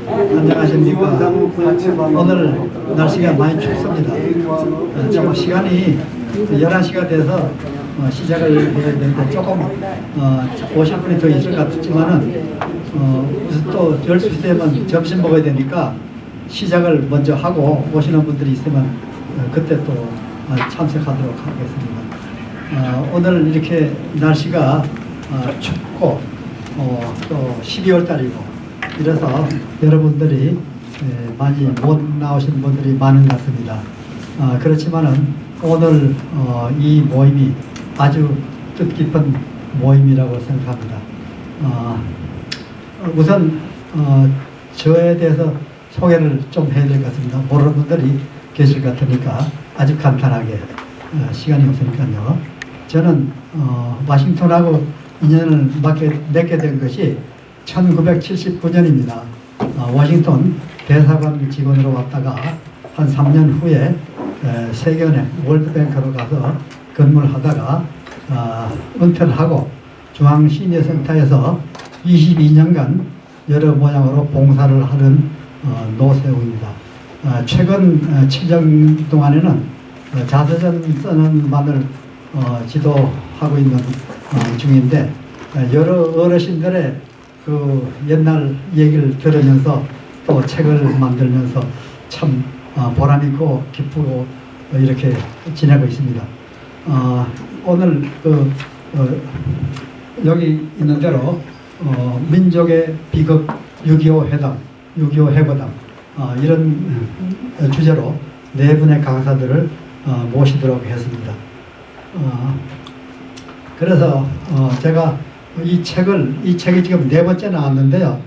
안녕하십니까. 오늘 날씨가 많이 춥습니다. 지금 시간이 11시가 돼서 시작을 해야 되는데 조금 오실 분이 더 있을 것 같지만은 우선 또 12시 되면 점심 먹어야 되니까 시작을 먼저 하고 오시는 분들이 있으면 그때 또 참석하도록 하겠습니다. 오늘 이렇게 날씨가 춥고 또 12월 달이고 이래서 여러분들이 많이 못 나오신 분들이 많은 것 같습니다. 그렇지만은 오늘 이 모임이 아주 뜻깊은 모임이라고 생각합니다. 우선 저에 대해서 소개를 좀 해야 될 것 같습니다. 모르는 분들이 계실 것 같으니까 아주 간단하게 시간이 없으니까요. 저는 워싱턴하고 인연을 맺게 된 것이 1979년입니다. 워싱턴 대사관 직원으로 왔다가 한 3년 후에 세계은행 월드뱅크로 가서 근무를 하다가 은퇴를 하고 중앙시니어센터에서 22년간 여러 모양으로 봉사를 하는 노세우입니다. 최근 7년 동안에는 자서전 쓰는 반을 지도하고 있는 중인데 여러 어르신들의 그 옛날 얘기를 들으면서 또 책을 만들면서 참 보람있고 기쁘고 이렇게 지내고 있습니다. 오늘 여기 있는 대로 민족의 비극 6.25 회담, 6.25 해보담 이런 주제로 네 분의 강사들을 모시도록 했습니다. 그래서 제가 이 책이 지금 네 번째 나왔는데요.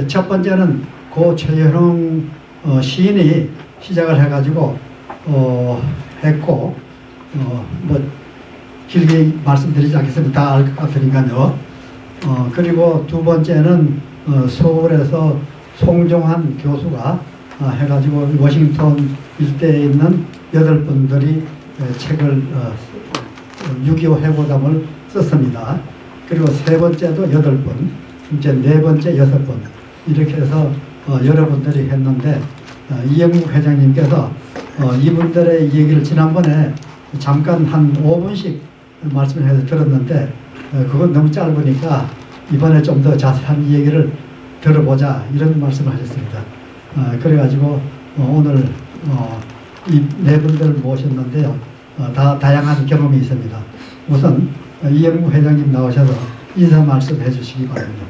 첫 번째는 고 최현웅 시인이 시작을 해가지고 했고 뭐 길게 말씀드리지 않겠습니다. 다 알 것 같으니까요. 그리고 두 번째는 서울에서 송종환 교수가 해가지고 워싱턴 일대에 있는 8분들이 책을 6.25 해보담을 썼습니다. 그리고 세 번째도 8분, 이제 네 번째 6분 이렇게 해서 여러분들이 했는데 이영국 회장님께서 이분들의 얘기를 지난번에 잠깐 한 5분씩 말씀을 해서 들었는데 그건 너무 짧으니까 이번에 좀 더 자세한 얘기를 들어보자 이런 말씀을 하셨습니다. 그래가지고 오늘 이 네 분들을 모셨는데요. 다 다양한 경험이 있습니다. 우선 이영국 회장님 나오셔서 인사 말씀 해주시기 바랍니다.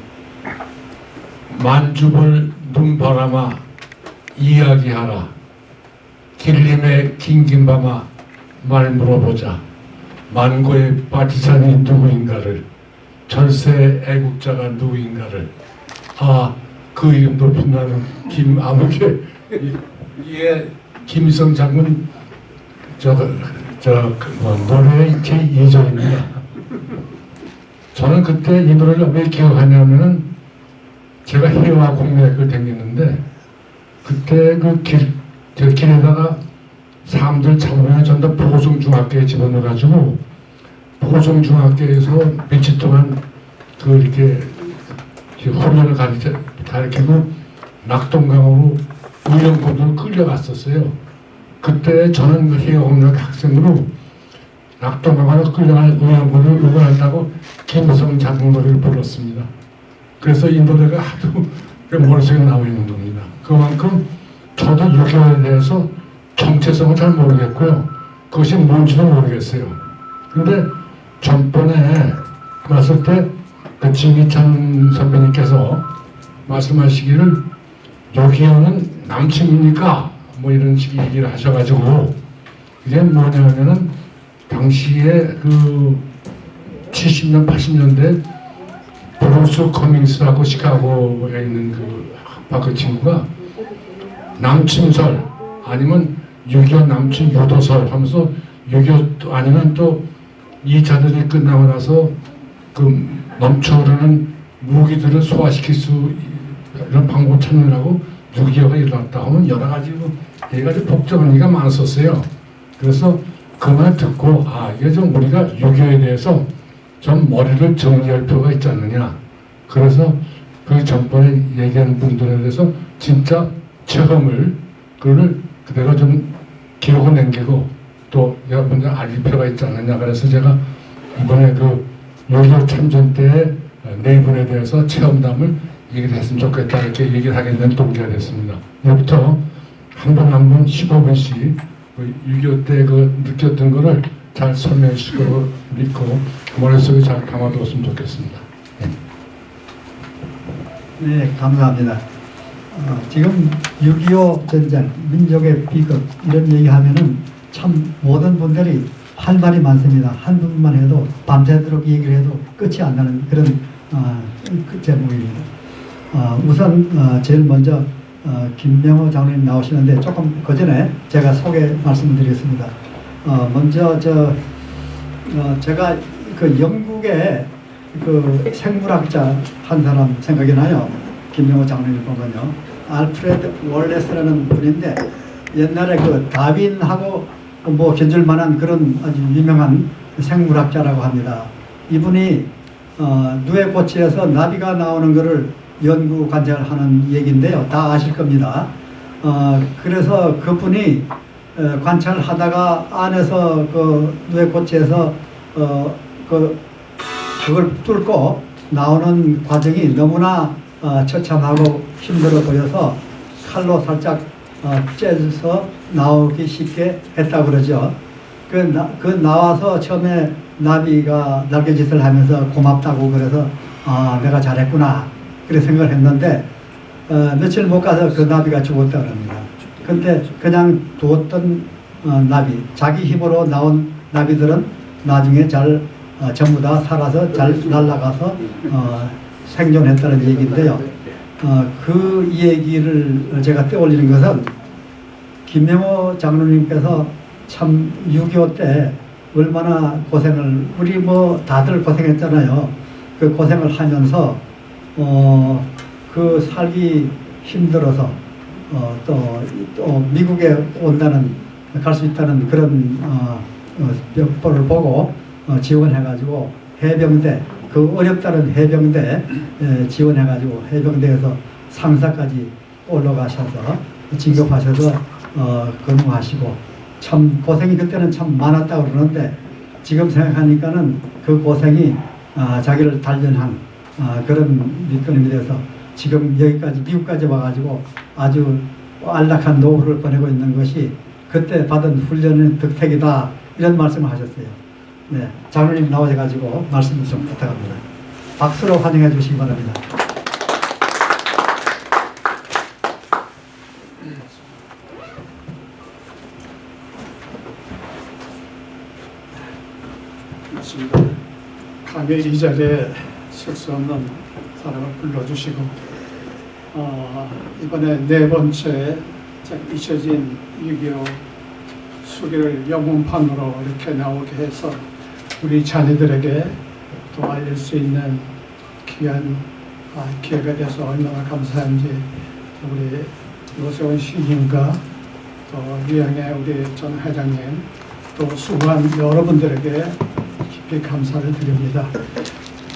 만주볼 눈바람아 이야기하라. 길림의 긴긴밤아 말 물어보자. 만고의 바티산이 누구인가를, 절세 애국자가 누구인가를. 그 이름도 빛나는 김아무개. 이게 김희성 장군 노래의 제2절입니다. 저는 그때 이 노래를 왜 기억하냐면은 제가 해와 공략을 다녔는데 그때 그 길에다가 사람들 잡으면 전부 다 보성중학교에 집어넣어가지고 보성중학교에서 며칠 동안 이렇게 훈련을 가르치고 낙동강으로 의령고등을 끌려갔었어요. 그때 저는 해와 공략 학생으로 낙동강으로 끌려갈 의령고를 응원한다고 김우성 장군 노래를 불렀습니다. 그래서 이 노래가 하도 머릿속에 나와 있는 겁니다. 그만큼 저도 6.25에 대해서 정체성을 잘 모르겠고요. 그것이 뭔지도 모르겠어요. 근데 전번에 왔을 때 그 진기찬 선배님께서 말씀하시기를 6.25는 남친입니까? 뭐 이런 식의 얘기를 하셔가지고 이게 뭐냐면은 당시에 그 70년, 80년대 브루스 커밍스라고 시카고에 있는 그 친구가 남친설 아니면 6.25 남친 유도설 하면서 6.25 아니면 또 2차 대전이 끝나고 나서 그 넘쳐흐르는 무기들을 소화시킬 수 이런 방법을 찾느라고 6.25가 일어났다 하면 여러 가지 얘가 좀 복잡한 얘기가 많았었어요. 그래서 그 말 듣고 이게 좀 우리가 6.25에 대해서 좀 머리를 정리할 필요가 있지 않느냐. 그래서 그 전번에 얘기한 분들에 대해서 진짜 체험을 그거를 그대로 좀 기록을 남기고 또 여러분들 알릴 필요가 있지 않느냐. 그래서 제가 이번에 그 6.25 참전 때 네 분에 대해서 체험담을 얘기를 했으면 좋겠다 이렇게 얘기를 하게 된 동기가 됐습니다. 이제부터 한 분 한 분 15분씩 6.25 때 그 느꼈던 거를 잘 설명해 주실 거로 믿고 머릿속에 잘 담아두었으면 좋겠습니다. 네, 감사합니다. 지금 6.25 전쟁, 민족의 비극 이런 얘기하면은 참 모든 분들이 할 말이 많습니다. 한 부분만 해도 밤새도록 얘기를 해도 끝이 안 나는 그런 그 제목입니다. 우선 제일 먼저 김명호 장로님 나오시는데 조금 그 전에 제가 소개 말씀드리겠습니다. 먼저 제가 그 영국의 그 생물학자 한 사람 생각이 나요. 김명호 장로님 보면요. 알프레드 월레스라는 분인데 옛날에 그 다빈하고 뭐 견줄 만한 그런 아주 유명한 생물학자라고 합니다. 이분이 누에고치에서 나비가 나오는 것을 연구 관찰하는 얘기인데요. 다 아실 겁니다. 그래서 그분이 관찰하다가 안에서 그 누에고치에서 그걸 뚫고 나오는 과정이 너무나 처참하고 힘들어 보여서 칼로 살짝 째서 나오기 쉽게 했다고 그러죠. 그 나와서 처음에 나비가 날개짓을 하면서 고맙다고 그래서 내가 잘했구나 그렇게 생각을 했는데 며칠 못 가서 그 나비가 죽었다고 합니다. 근데 그냥 두었던 나비, 자기 힘으로 나온 나비들은 나중에 잘 전부 다 살아서 잘 날아가서 생존했다는 얘기인데요. 그 얘기를 제가 떠올리는 것은 김명호 장로님께서 참 6.25 때 얼마나 고생을, 우리 뭐 다들 고생했잖아요. 그 고생을 하면서 그 살기 힘들어서 또 미국에 온다는, 갈 수 있다는 그런 벽보를 보고 지원해가지고 해병대, 그 어렵다는 해병대 지원해가지고 해병대에서 상사까지 올라가셔서 진급하셔서 근무하시고 참 고생이 그때는 참 많았다고 그러는데 지금 생각하니까는 그 고생이 자기를 단련한 그런 밑거름이 돼서 지금 여기까지 미국까지 와가지고 아주 안락한 노후를 보내고 있는 것이 그때 받은 훈련의 득택이다 이런 말씀을 하셨어요. 네, 장로님 나오셔가지고 말씀 좀 부탁합니다. 박수로 환영해 주시기 바랍니다. 맞습니다. 감히 이 자리에 설 수 없는 사람을 불러주시고 이번에 네 번째 잊혀진 6.25 수기를 영문판으로 이렇게 나오게 해서 우리 자녀들에게 또 알릴 수 있는 귀한 기회가 돼서 얼마나 감사한지 우리 노세훈 시인과 또 유영애 우리 전 회장님 또 수고한 여러분들에게 깊이 감사를 드립니다.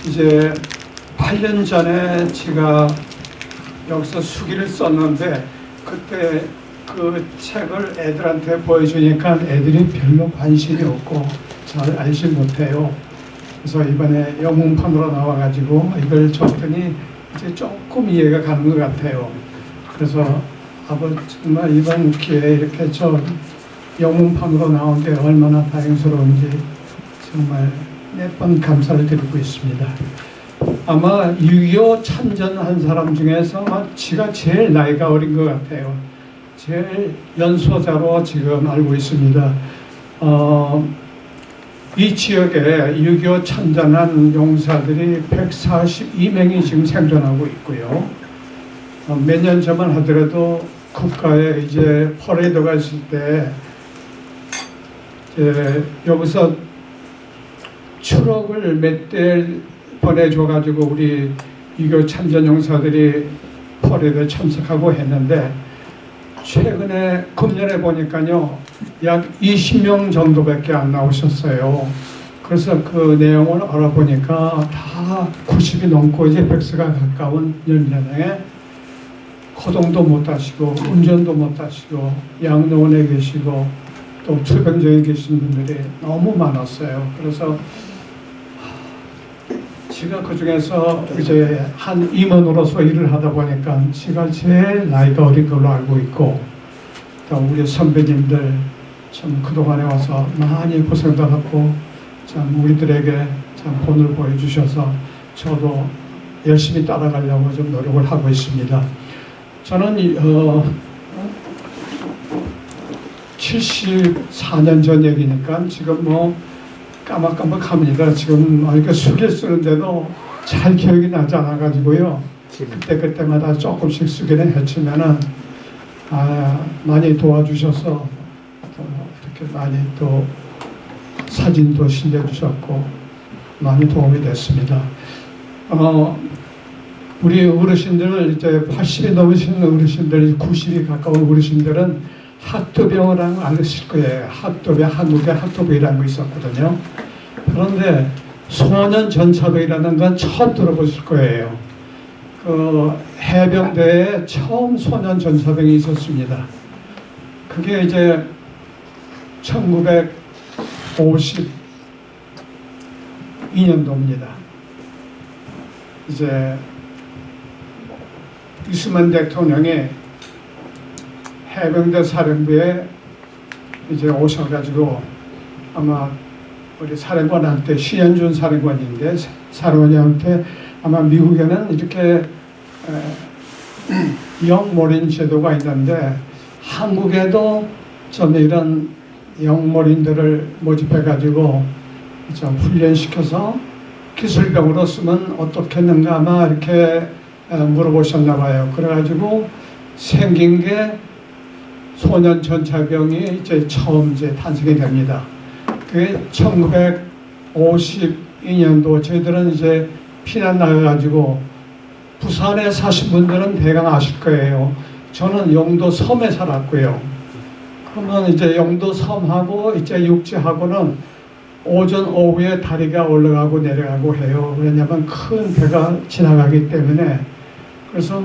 이제 8년 전에 제가 여기서 수기를 썼는데 그때 그 책을 애들한테 보여주니까 애들이 별로 관심이 없고 잘 알지 못해요. 그래서 이번에 영문판으로 나와가지고 이걸 줬더니 이제 조금 이해가 가는 것 같아요. 그래서 아버지 정말 이번 기회에 이렇게 저 영문판으로 나온 게 얼마나 다행스러운지 정말 몇 번 감사를 드리고 있습니다. 아마 6.25 참전한 사람 중에서 지가 제일 나이가 어린 것 같아요. 제일 연소자로 지금 알고 있습니다. 이 지역에 6.25 참전한 용사들이 142명이 지금 생존하고 있고요. 몇 년 전만 하더라도 국가에 이제 퍼레이드가 있을 때 여기서 추록을 몇 대 보내줘가지고 우리 6.25 참전 용사들이 퍼레이드에 참석하고 했는데 최근에 금년에 보니까요 약 20명 정도밖에 안 나오셨어요. 그래서 그 내용을 알아보니까 다 90이 넘고 이제 100세가 가까운 연령에 거동도 못 하시고 운전도 못 하시고 양로원에 계시고 또 투병정에 계신 분들이 너무 많았어요. 그래서 제가 그 중에서 이제 한 임원으로서 일을 하다 보니까 제가 제일 나이가 어린 걸로 알고 있고 또 우리 선배님들 참 그동안에 와서 많이 고생도 하고 참 우리들에게 참 본을 보여주셔서 저도 열심히 따라가려고 좀 노력을 하고 있습니다. 저는 74년 전 얘기니까 지금 뭐 까막까막합니다. 지금 이렇게 숙여 쓰는데도 잘 기억이 나지 않아가지고요. 그때마다 조금씩 쓰기는 했지만은 많이 도와주셔서 또 이렇게 많이 또 사진도 실려주셨고 많이 도움이 됐습니다. 우리 어르신들 이제 80이 넘으신 어르신들, 90이 가까운 어르신들은 학토병이라는 거 아실 거예요. 학토병, 한국에 학토병이라는 거 있었거든요. 그런데 소년 전차병이라는 건 처음 들어보실 거예요. 그 해병대에 처음 소년 전차병이 있었습니다. 그게 이제 1952년도입니다. 이제 이승만 대통령이 해병대 사령부에 이제 오셔가지고 아마 우리 사령관한테 신현준 사령관인데 사령관한테 아마 미국에는 이렇게 영모린 제도가 있는데 한국에도 좀 이런 영모린들을 모집해가지고 좀 훈련시켜서 기술병으로 쓰면 어떻겠는가 아마 이렇게 물어보셨나 봐요. 그래가지고 생긴 게 소년 전차병이 이제 처음 이제 탄생이 됩니다. 그게 1952년도 저희들은 이제 피난 나가가지고 부산에 사신 분들은 대강 아실 거예요. 저는 영도 섬에 살았고요. 그러면 이제 영도 섬하고 이제 육지하고는 오전 오후에 다리가 올라가고 내려가고 해요. 왜냐하면 큰 배가 지나가기 때문에. 그래서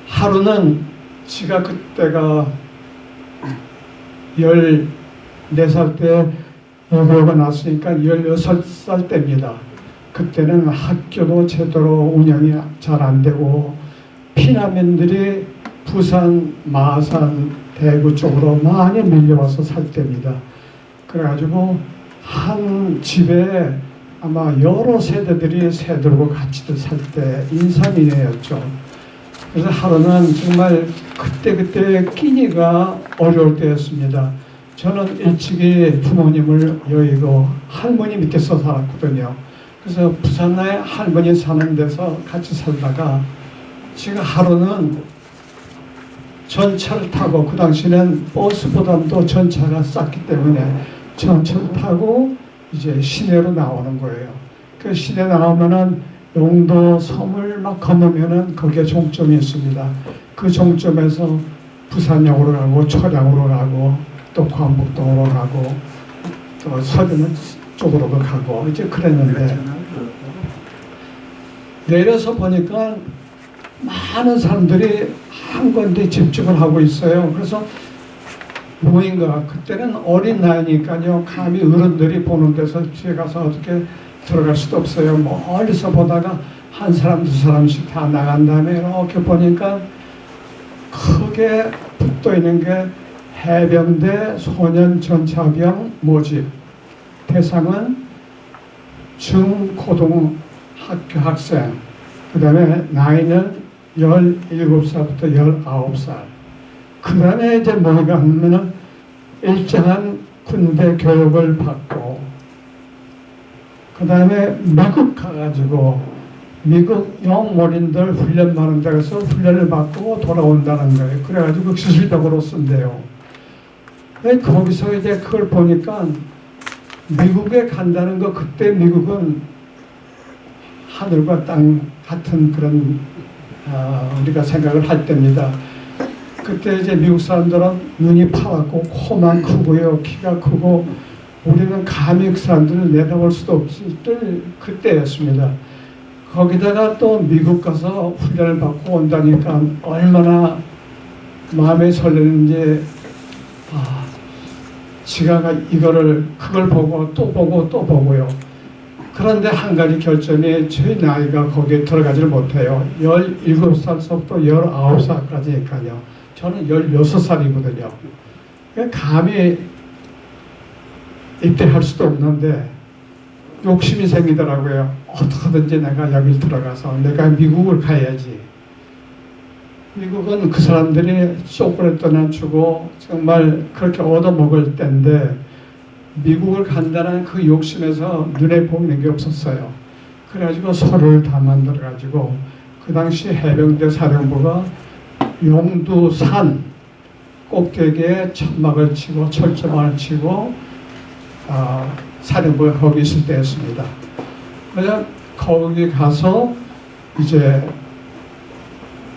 하루는 제가 그때가 14살 때 여고가 났으니까 16살 때입니다. 그때는 학교도 제대로 운영이 잘 안 되고 피난민들이 부산, 마산, 대구 쪽으로 많이 밀려와서 살 때입니다. 그래가지고 한 집에 아마 여러 세대들이 새들고 같이 살 때 인산인해였죠. 그래서 하루는 정말 그때 끼니가 어려울 때였습니다. 저는 일찍이 부모님을 여의고 할머니 밑에서 살았거든요. 그래서 부산에 할머니 사는 데서 같이 살다가 제가 하루는 전차를 타고 그 당시에는 버스보다도 전차가 쌌기 때문에 전차를 타고 이제 시내로 나오는 거예요. 그 시내 나오면은 용도 섬을 막 건너면은 거기에 종점이 있습니다. 그 종점에서 부산역으로 가고 초량으로 가고 또 광복동으로 가고 또 서대문 쪽으로도 가고 이제 그랬는데 내려서 보니까 많은 사람들이 한 군데 집중을 하고 있어요. 그래서 뭐인가 그때는 어린 나이니까요. 감히 어른들이 보는 데서 뒤에 가서 어떻게 들어갈 수도 없어요. 멀리서 보다가 한 사람 두 사람씩 다 나간 다음에 이렇게 보니까 크게 붙어 있는 게 해병대 소년 전차병 모집 대상은 중고등 학교 학생, 그 다음에 나이는 17살부터 19살. 그 다음에 이제 뭐가 하면은 일정한 군대 교육을 받고, 그 다음에 미국 가가지고 미국 영모린들 훈련 많은 데서 훈련을 받고 돌아온다는 거예요. 그래가지고 기술병으로 쓴대요. 거기서 이제 그걸 보니까 미국에 간다는 거, 그때 미국은 하늘과 땅 같은 그런 우리가 생각을 할 때입니다. 그때 이제 미국 사람들은 눈이 파랗고 코만 크고요, 키가 크고 우리는 감히 그 사람들을 내다볼 수도 없을 그때였습니다. 거기다가 또 미국 가서 훈련을 받고 온다니까 얼마나 마음에 설레는지, 지가 그걸 보고 또 보고 또 보고요. 그런데 한 가지 결점이 제 나이가 거기에 들어가지를 못해요. 17살서부터 19살까지니까요. 저는 16살이거든요. 감히 입대할 수도 없는데 욕심이 생기더라고요. 어떻게든지 내가 여길 들어가서 내가 미국을 가야지. 미국은 그 사람들이 초콜릿도 주고 정말 그렇게 얻어먹을 때인데 미국을 간다는 그 욕심에서 눈에 보이는 게 없었어요. 그래가지고 서류를 다 만들어가지고 그 당시 해병대 사령부가 용두산 꼭대기에 천막을 치고 철조망을 치고 사령부가 거기 있을 때였습니다. 그래서 거기 가서 이제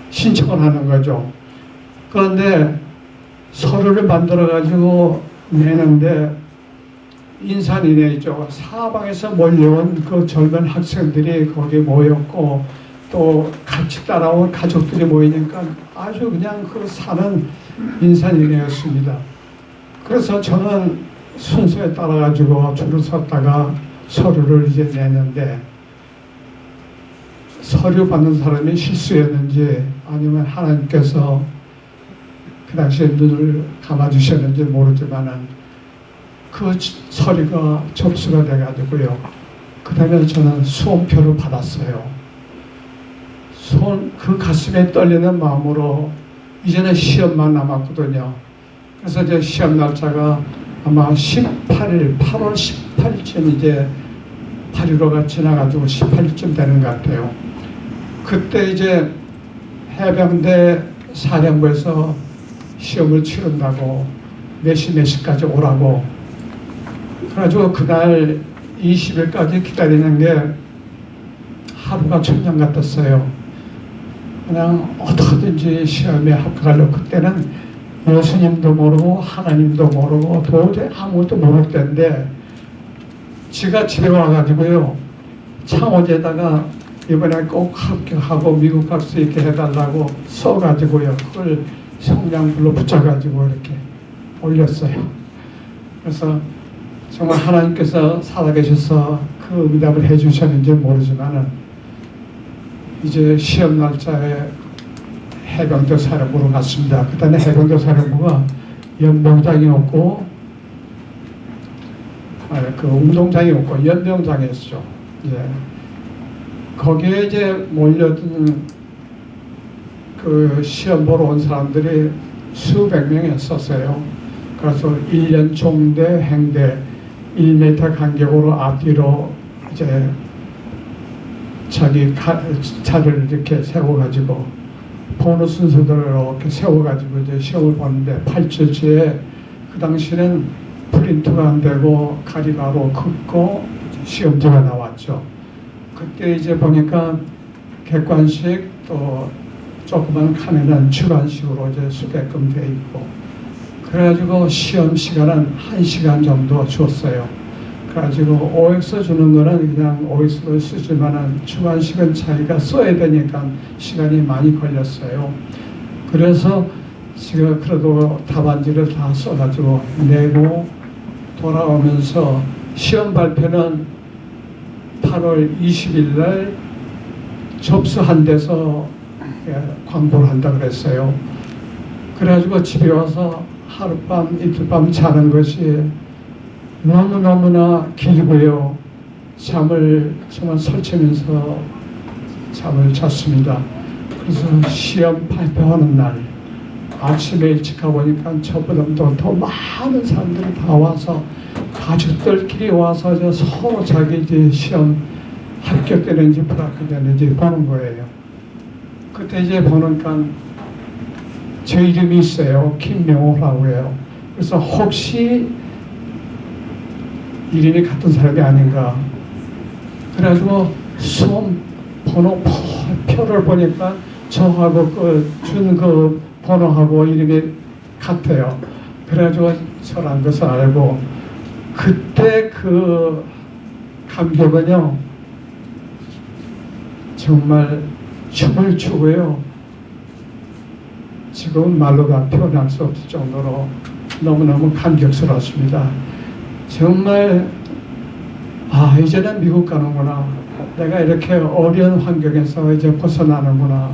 신청을 하는 거죠. 그런데 서류를 만들어 가지고 내는데 인산인해죠. 사방에서 몰려온 그 젊은 학생들이 거기에 모였고 또 같이 따라온 가족들이 모이니까 아주 그냥 그 사는 인산인해였습니다. 그래서 저는 순서에 따라 가지고 줄을 섰다가 서류를 이제 내는데 서류 받는 사람이 실수였는지 아니면 하나님께서 그 당시에 눈을 감아주셨는지 모르지만은 그 서류가 접수가 돼가지고요. 그 다음에 저는 수험표를 받았어요. 그 가슴에 떨리는 마음으로 이제는 시험만 남았거든요. 그래서 이제 시험 날짜가 아마 18일, 8월 18일쯤 이제 8.15가 지나가지고 18일쯤 되는 것 같아요. 그때 이제 해병대 사령부에서 시험을 치른다고 몇 시까지 오라고 그래가지고 그날 20일까지 기다리는 게 하루가 천년 같았어요. 그냥 어떻게든지 시험에 합격하려고 그때는 예수님도 모르고 하나님도 모르고 도저히 아무것도 모를 때인데 지가 집에 와가지고요 창호지에다가 이번에 꼭 합격하고 미국 갈 수 있게 해달라고 써가지고요 그걸 성냥불로 붙여가지고 이렇게 올렸어요. 그래서 정말 하나님께서 살아계셔서 그 응답을 해주셨는지 모르지만은 이제 시험 날짜에 해병대 사령부로 갔습니다. 그다음에 해병대 사령부가 연병장이 없고 그 운동장이 없고 연병장이었죠. 예. 거기에 이제 몰려든 그 시험 보러 온 사람들이 수백 명이었었어요. 그래서 1년 총대 행대 1m 간격으로 앞뒤로 이제 자기 차를 이렇게 세워가지고 번호 순서대로 이렇게 세워가지고 이제 시험을 보는데 8절째에 그 당시에는 프린트가 안 되고 가리가로 긋고 시험지가 나왔죠. 그때 이제 보니까 객관식 또 조그만 칸에는 주관식으로 이제 쓰게끔 돼 있고 그래가지고 시험 시간은 1시간 정도 줬어요. 그래가지고 OX 주는 거는 그냥 OX를 쓰지만은 주관식은 자기가 써야 되니까 시간이 많이 걸렸어요. 그래서 제가 그래도 답안지를 다 써가지고 내고 돌아오면서 시험 발표는 8월 20일 날 접수한 데서 광고를 한다 그랬어요. 그래가지고 집에 와서 하룻밤 이틀밤 자는 것이 너무너무나 길고요. 잠을 정말 설치면서 잠을 잤습니다. 그래서 시험 발표하는 날 아침에 일찍 가보니까 저보다 더 많은 사람들이 다 와서 가족들끼리 와서 서로 자기 이제 시험 합격되는지 불합격되는지 보는 거예요. 그때 이제 보니까 제 이름이 있어요. 김명호라고 해요. 그래서 혹시 이름이 같은 사람이 아닌가. 그래가지고 수험 번호 표를 보니까 저하고 준 그 번호하고 이름이 같아요. 그래가지고 저란 것을 알고 그때 그 감격은요, 정말 춤을 추고요. 지금 말로 다 표현할 수 없을 정도로 너무너무 감격스럽습니다. 정말 이제는 미국 가는구나. 내가 이렇게 어려운 환경에서 이제 벗어나는구나.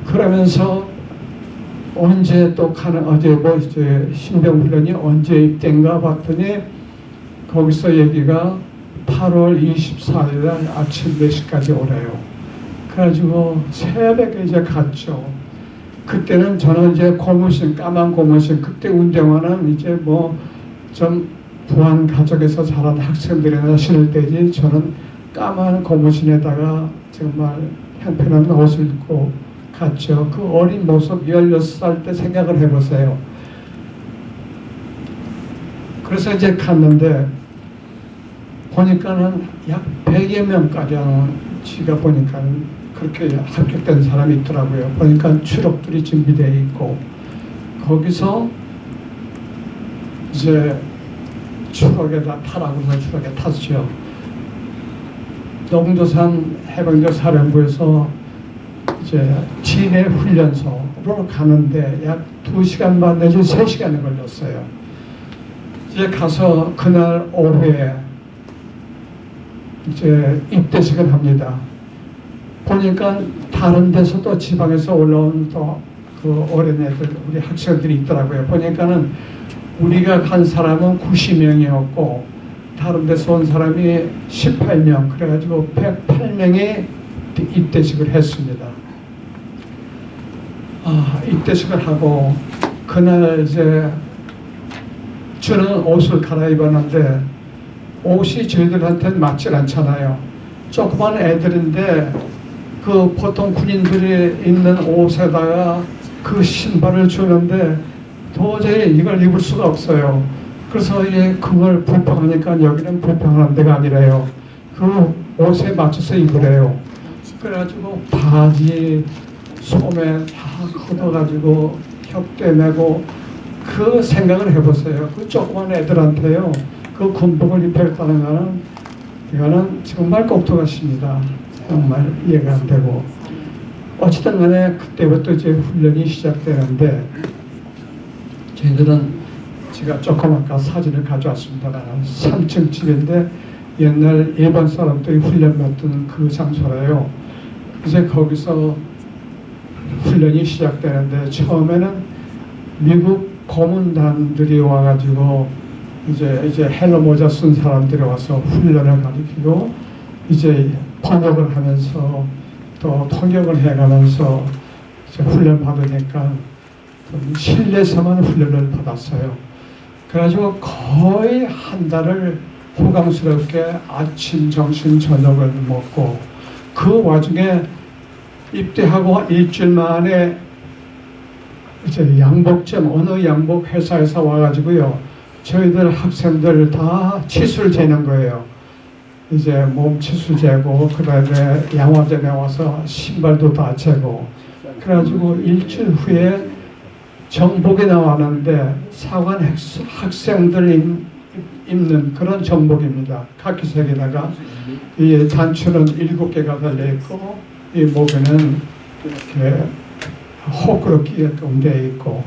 그러면서 언제 또 가는, 어제 이제 신병훈련이 언제 입대인가 봤더니 거기서 얘기가 8월 24일 날 아침 4시까지 오래요. 그래가지고 새벽에 이제 갔죠. 그때는 저는 이제 고무신, 까만 고무신, 그때 운동화는 이제 뭐 좀 부한 가족에서 자란 학생들이나 신을 때지, 저는 까만 고무신에다가 정말 형편없는 옷을 입고 갔죠. 그 어린 모습 16살 때 생각을 해보세요. 그래서 이제 갔는데 보니까는 약 100여 명가량 지가 보니까 그렇게 합격된 사람이 있더라고요. 보니까 추록들이 준비되어 있고, 거기서 이제 추록에다 타라고 해서 추록에 탔죠. 영도산 해병대 사령부에서 이제 진해 훈련소로 가는데 약 2시간 반 내지 3시간이 걸렸어요. 이제 가서 그날 오후에 이제 입대식을 합니다. 보니까 다른 데서도 지방에서 올라온 또 그 어린애들, 우리 학생들이 있더라고요. 보니까는 우리가 간 사람은 90명이었고 다른 데서 온 사람이 18명, 그래가지고 108명이 입대식을 했습니다. 입대식을 하고 그날 이제 주는 옷을 갈아입었는데 옷이 저희들한테는 맞질 않잖아요. 조그만 애들인데 그 보통 군인들이 입는 옷에다가 그 신발을 주는데 도저히 이걸 입을 수가 없어요. 그래서 이게 그걸 불평하니까 여기는 불평하는 데가 아니래요. 그 옷에 맞춰서 입으래요. 그래가지고 바지, 소매 다 걷어가지고 협대 내고, 그 생각을 해보세요. 그 조그만 애들한테요, 그 군복을 입혔다는 거는, 이거는 정말 꼭두각시입니다. 정말 이해가 안 되고. 어쨌든 간에 그때부터 이제 훈련이 시작되는데, 저희들은 제가 조금 아까 사진을 가져왔습니다만 3층 집인데 옛날 일본 사람들이 훈련 받던 그 장소래요. 이제 거기서 훈련이 시작되는데 처음에는 미국 고문단들이 와가지고 이제 헬로 모자 쓴 사람들이 와서 훈련을 가리키고 이제 번역을 하면서 또 통역을 해가면서 이제 훈련 받으니까 실내에서만 훈련을 받았어요. 그래가지고 거의 한 달을 호강스럽게 아침, 점심, 저녁을 먹고, 그 와중에 입대하고 일주일 만에 이제 양복점, 어느 양복 회사에서 와가지고요, 저희들 학생들 다 치수를 재는 거예요. 이제 몸 치수 재고, 그 다음에 양화점에 와서 신발도 다 재고, 그래가지고 일주일 후에 정복이 나왔는데 사관 학생들 입는 그런 정복입니다. 카키색에다가 이 단추는 7개가 달려있고 이 목에는 이렇게 호크로 끼게끔 되어 있고,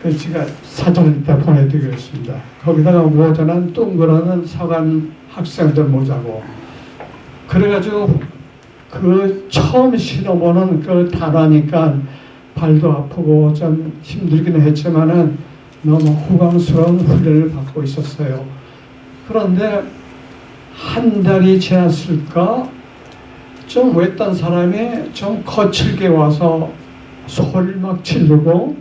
제가 사진을 이따 보내드리겠습니다. 거기다가 모자는 둥그러는 사관 학생들 모자고, 그래가지고 그 처음 신어보는 그걸 다라니까 발도 아프고 좀 힘들기는 했지만은 너무 호강스러운 훈련을 받고 있었어요. 그런데 한 달이 지났을까 좀 외딴 사람이 좀 거칠게 와서 소리를 막 지르고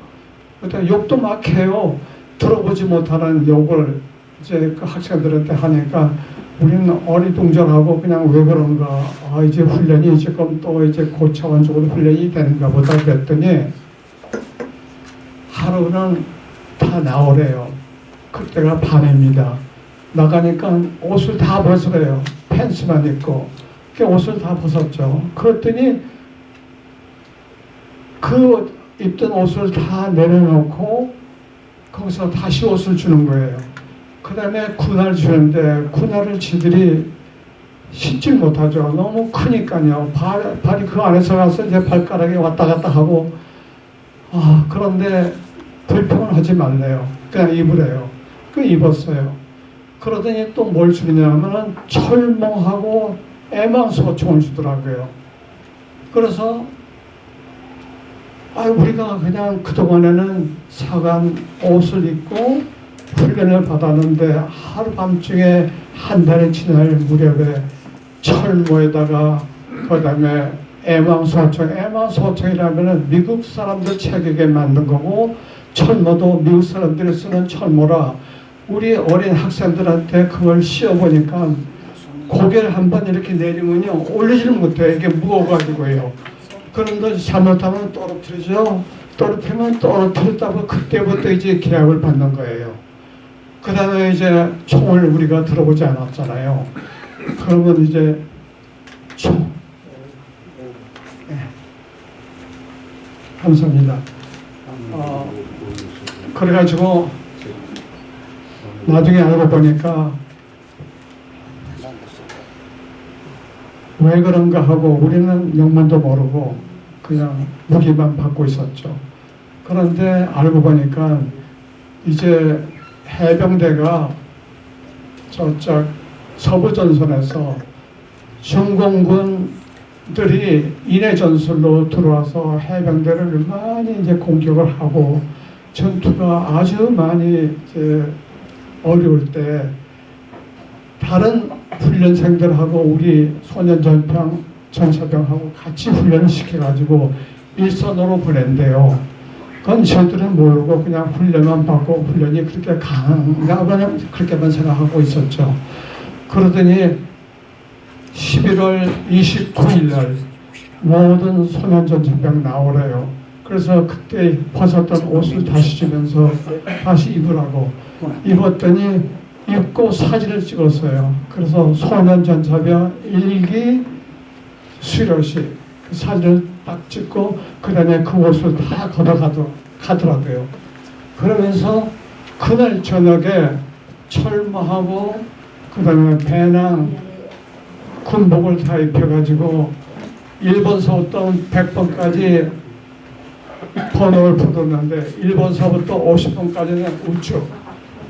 그다음에 욕도 막 해요. 들어보지 못하는 욕을 이제 그 학생들한테 하니까 우리는 어리둥절하고 그냥 왜 그런가, 이제 훈련이 지금 또 이제 고차원적으로 훈련이 되는가 보다 그랬더니 하루는 다 나오래요. 그때가 밤입니다. 나가니까 옷을 다 벗으래요. 팬츠만 입고. 그 옷을 다 벗었죠. 그랬더니 그 입던 옷을 다 내려놓고 거기서 다시 옷을 주는 거예요. 그 다음에 군화를 주는데 군화를 지들이 신질 못하죠. 너무 크니까요. 발이 그 안에서 가서 이제 발가락이 왔다 갔다 하고, 그런데 불평을 하지 말래요. 그냥 입으래요. 그 입었어요. 그러더니 또 뭘 주냐면은 철몽하고 애망소총을 주더라고요. 그래서 우리가 그냥 그동안에는 사관 옷을 입고 훈련을 받았는데 하루밤중에 한 달이 지날 무렵에 철모에다가 그 다음에 애망소총이라면은 미국 사람들 체격에 맞는 거고, 철모도 미국 사람들이 쓰는 철모라 우리 어린 학생들한테 그걸 씌워보니까 고개를 한번 이렇게 내리면요 올리지를 못해요. 이게 무거워가지고요. 그런데 잘못하면 떨어뜨리죠. 떨어뜨리면 떨어뜨렸다고 그때부터 이제 기합을 받는 거예요. 그 다음에 이제 총을 우리가 들어보지 않았잖아요. 그러면 이제 총. 네. 감사합니다. 그래가지고 나중에 알고 보니까 왜 그런가 하고 우리는 영문도 모르고 그냥 무기만 받고 있었죠. 그런데 알고 보니까 이제 해병대가 저쪽 서부전선에서 중공군들이 인해전술로 들어와서 해병대를 많이 이제 공격을 하고 전투가 아주 많이 이제 어려울 때 다른 훈련생들하고 우리 소년전병 전사병하고 같이 훈련을 시켜가지고 일선으로 보낸대요. 그건 저들은 모르고 그냥 훈련만 받고 훈련이 그렇게 강한가 그냥 그렇게만 생각하고 있었죠. 그러더니 11월 29일 날 모든 소년전사병 나오래요. 그래서 그때 벗었던 옷을 다시 주면서 다시 입으라고 입었더니 입고 사진을 찍었어요. 그래서 소년전사병 1기 수료식 그 사진을 딱 찍고 그 다음에 그 옷을 다 걷어가더라고요. 그러면서 그날 저녁에 철모하고 그 다음에 배낭 군복을 다 입혀가지고 일본서부터 100번까지 번호를 붙었는데 1번서부터 50번까지는 우측,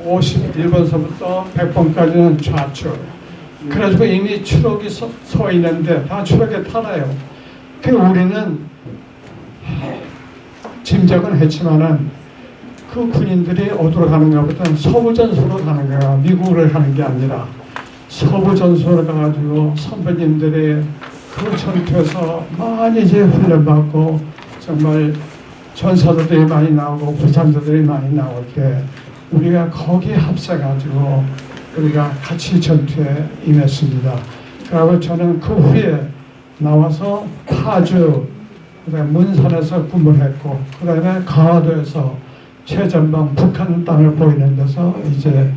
51번서부터 100번까지는 좌측. 그래가지고 이미 추록이 서 있는데 다 추록에 타나요. 그 우리는 짐작은 했지만은 그 군인들이 어디로 가는가 보다 서부전소로 가는 거야. 미국을 가는 게 아니라 서부전소로 가가지고 선배님들이 그 전투에서 많이 이제 훈련받고 정말 전사들이 많이 나오고 부상자들이 많이 나올 때 우리가 거기에 합세가지고 우리가 같이 전투에 임했습니다. 그리고 저는 그 후에 나와서 파주, 그다음에 문산에서 근무를 했고, 그다음에 강화도에서 최전방 북한 땅을 보이는 데서 이제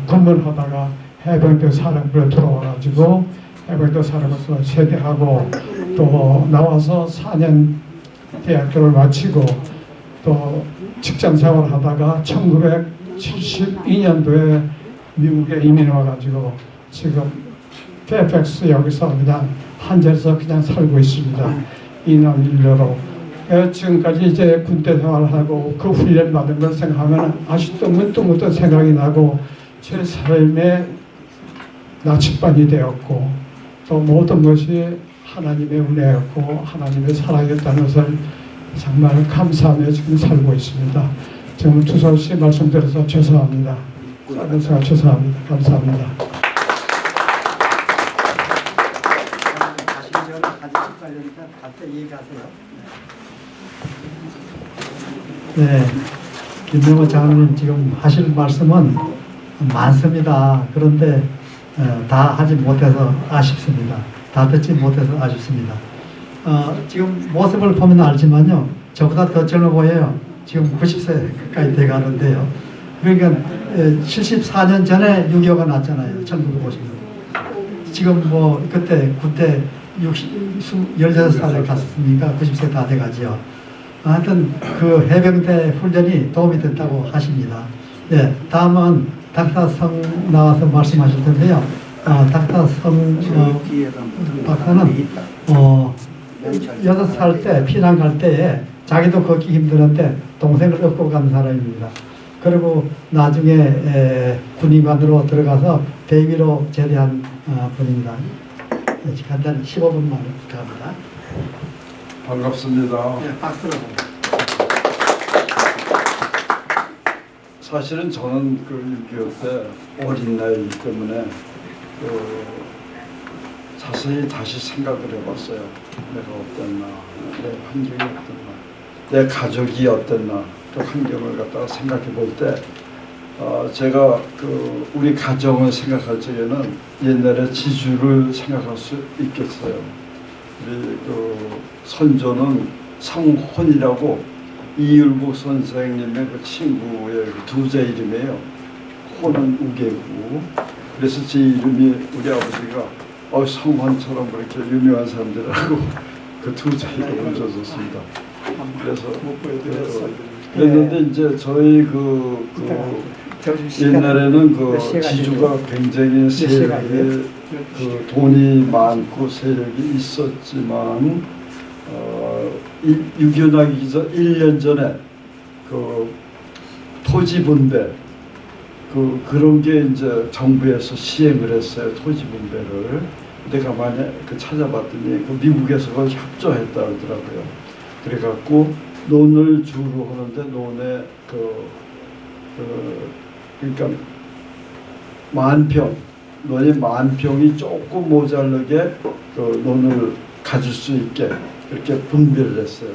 근무를 하다가 해병대 사령부에 들어와가지고 해병대 사령부에서 제대하고 또 나와서 4년 대학교를 마치고 또 직장 생활을 하다가 1972년도에 미국에 이민 와가지고 지금 페어팩스 여기서 그냥 한자에서 그냥 살고 있습니다. 2년 1녀로. 지금까지 이제 군대 생활을 하고 그 훈련 받은 걸 생각하면 아직도 문득문득 생각이 나고 제 삶의 나침반이 되었고 또 모든 것이 하나님의 은혜였고 하나님의 사랑이었다는 것을 정말 감사하며 지금 살고 있습니다. 지금 두서없이 말씀드려서 죄송합니다. 작은 생각 죄송합니다. 감사합니다. 네, 김명호 장관님 지금 하실 말씀은 많습니다. 그런데 다 하지 못해서 아쉽습니다. 다 듣지 못해서 아쉽습니다. 지금 모습을 보면 알지만요, 저보다 더 젊어 보여요. 지금 90세 가까이 돼 가는데요. 그러니까 74년 전에 6.25가 났잖아요. 1950년. 지금 뭐 그때 군대 16살에 갔으니까 90세 다 돼가지요. 하여튼 그 해병대 훈련이 도움이 됐다고 하십니다. 네, 다음은 닥터성 나와서 말씀하실 텐데요. 닥터성 박사는 6살 때 피난 갈 때에 자기도 걷기 힘들었는데 동생을 업고 간 사람입니다. 그리고 나중에 군의관으로 들어가서 대위로 제대한 분입니다. 간단히 15분만 부탁합니다. 반갑습니다. 네, 박수로. 사실은 저는 그 6.25 때 어린 나이이기 때문에 자세히 다시 생각을 해봤어요. 내가 어땠나, 내 환경이 어땠나, 내 가족이 어땠나, 그 환경을 갖다가 생각해 볼 때, 제가 우리 가정을 생각할 적에는 옛날에 지주를 생각할 수 있겠어요. 우리 선조는 성혼이라고 이율국 선생님의 그 친구의 두제 이름이에요. 혼은 우계고. 그래서 제 이름이 우리 아버지가 성환처럼 그렇게 유명한 사람들하고 그 두제 이름을 줘줬습니다. 그래서 그랬는데 이제 저희 옛날에는 지주가 굉장히 세력이 돈이 많고 세력이 있었지만 6.25 나기 전 1년 전에 토지 분배 그런 게 이제 정부에서 시행을 했어요. 토지 분배를. 근데 가만히 찾아봤더니 미국에서 그걸 협조했다 그러더라고요. 그래갖고 논을 주로 하는데 논에 그러니까 논이 10,000평이 조금 모자르게 논을 가질 수 있게 그렇게 분배를 했어요.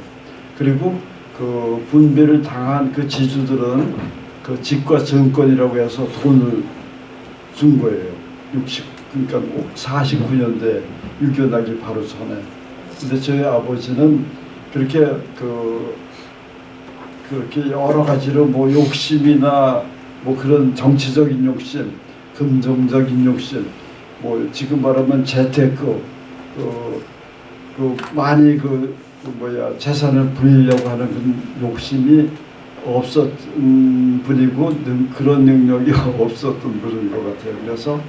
그리고 그 분배를 당한 그 지주들은 그 직과 정권이라고 해서 돈을 준 거예요. 그러니까 49년대 6.25 나기 바로 전에. 근데 저희 아버지는 그렇게 그렇게 여러 가지로 뭐 욕심이나 뭐 그런 정치적인 욕심, 금전적인 욕심, 뭐 지금 말하면 재테크, 많이 재산을 부리려고 하는 그 욕심이 없었던 분이고 그런 능력이 없었던 분인 것 같아요. 그래서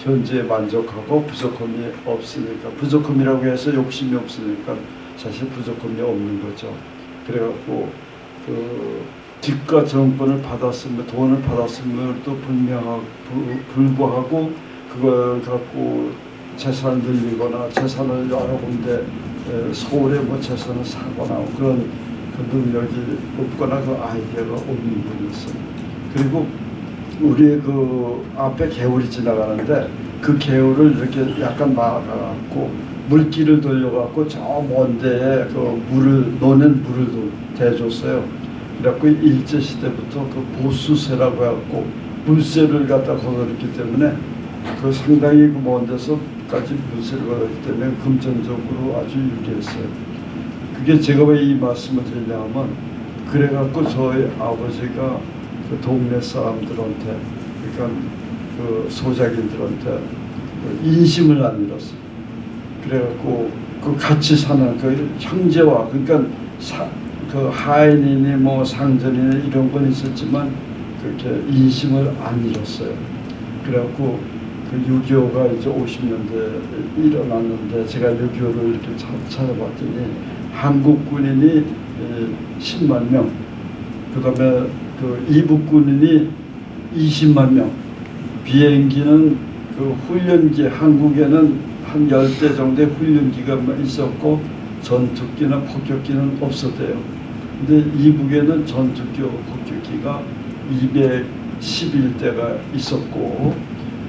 현재에 만족하고 부족함이 없으니까, 부족함이라고 해서 욕심이 없으니까 사실 부족함이 없는 거죠. 그래갖고 직과 정권을 받았으면, 돈을 받았음에도 불구하고 그걸 갖고 재산을 늘리거나 재산을 여러 군데 서울에 뭐 재산을 사거나 그런 그 능력이 없거나 그 아이디어가 없는 분이었어요. 그리고 우리 앞에 개울이 지나가는데 그 개울을 이렇게 약간 막아갖고 물길을 돌려갖고 저 먼 데에 논엔 물을 대줬어요. 그래갖고 일제시대부터 보수세라고 해갖고 물세를 갖다 걷어냈기 때문에 상당히 먼 데서까지 물세를 걷었기 때문에 금전적으로 아주 유리했어요. 그게 제가 왜 이 말씀을 드리냐면, 그래갖고 저희 아버지가 동네 사람들한테, 그러니까 소작인들한테 인심을 안 잃었어요. 그래갖고 같이 사는 형제와, 그러니까 하인이니 뭐 상전이니 이런 건 있었지만 그렇게 인심을 안 잃었어요. 그래갖고 6.25가 이제 50년대에 일어났는데 제가 6.25를 이렇게 찾아봤더니 한국 군인이 10만 명, 그다음에 이북 군인이 20만 명, 비행기는 훈련기, 한국에는 한 10대 정도의 훈련기가 있었고 전투기나 폭격기는 없었대요. 근데 이북에는 전투기, 폭격기가 211대가 있었고,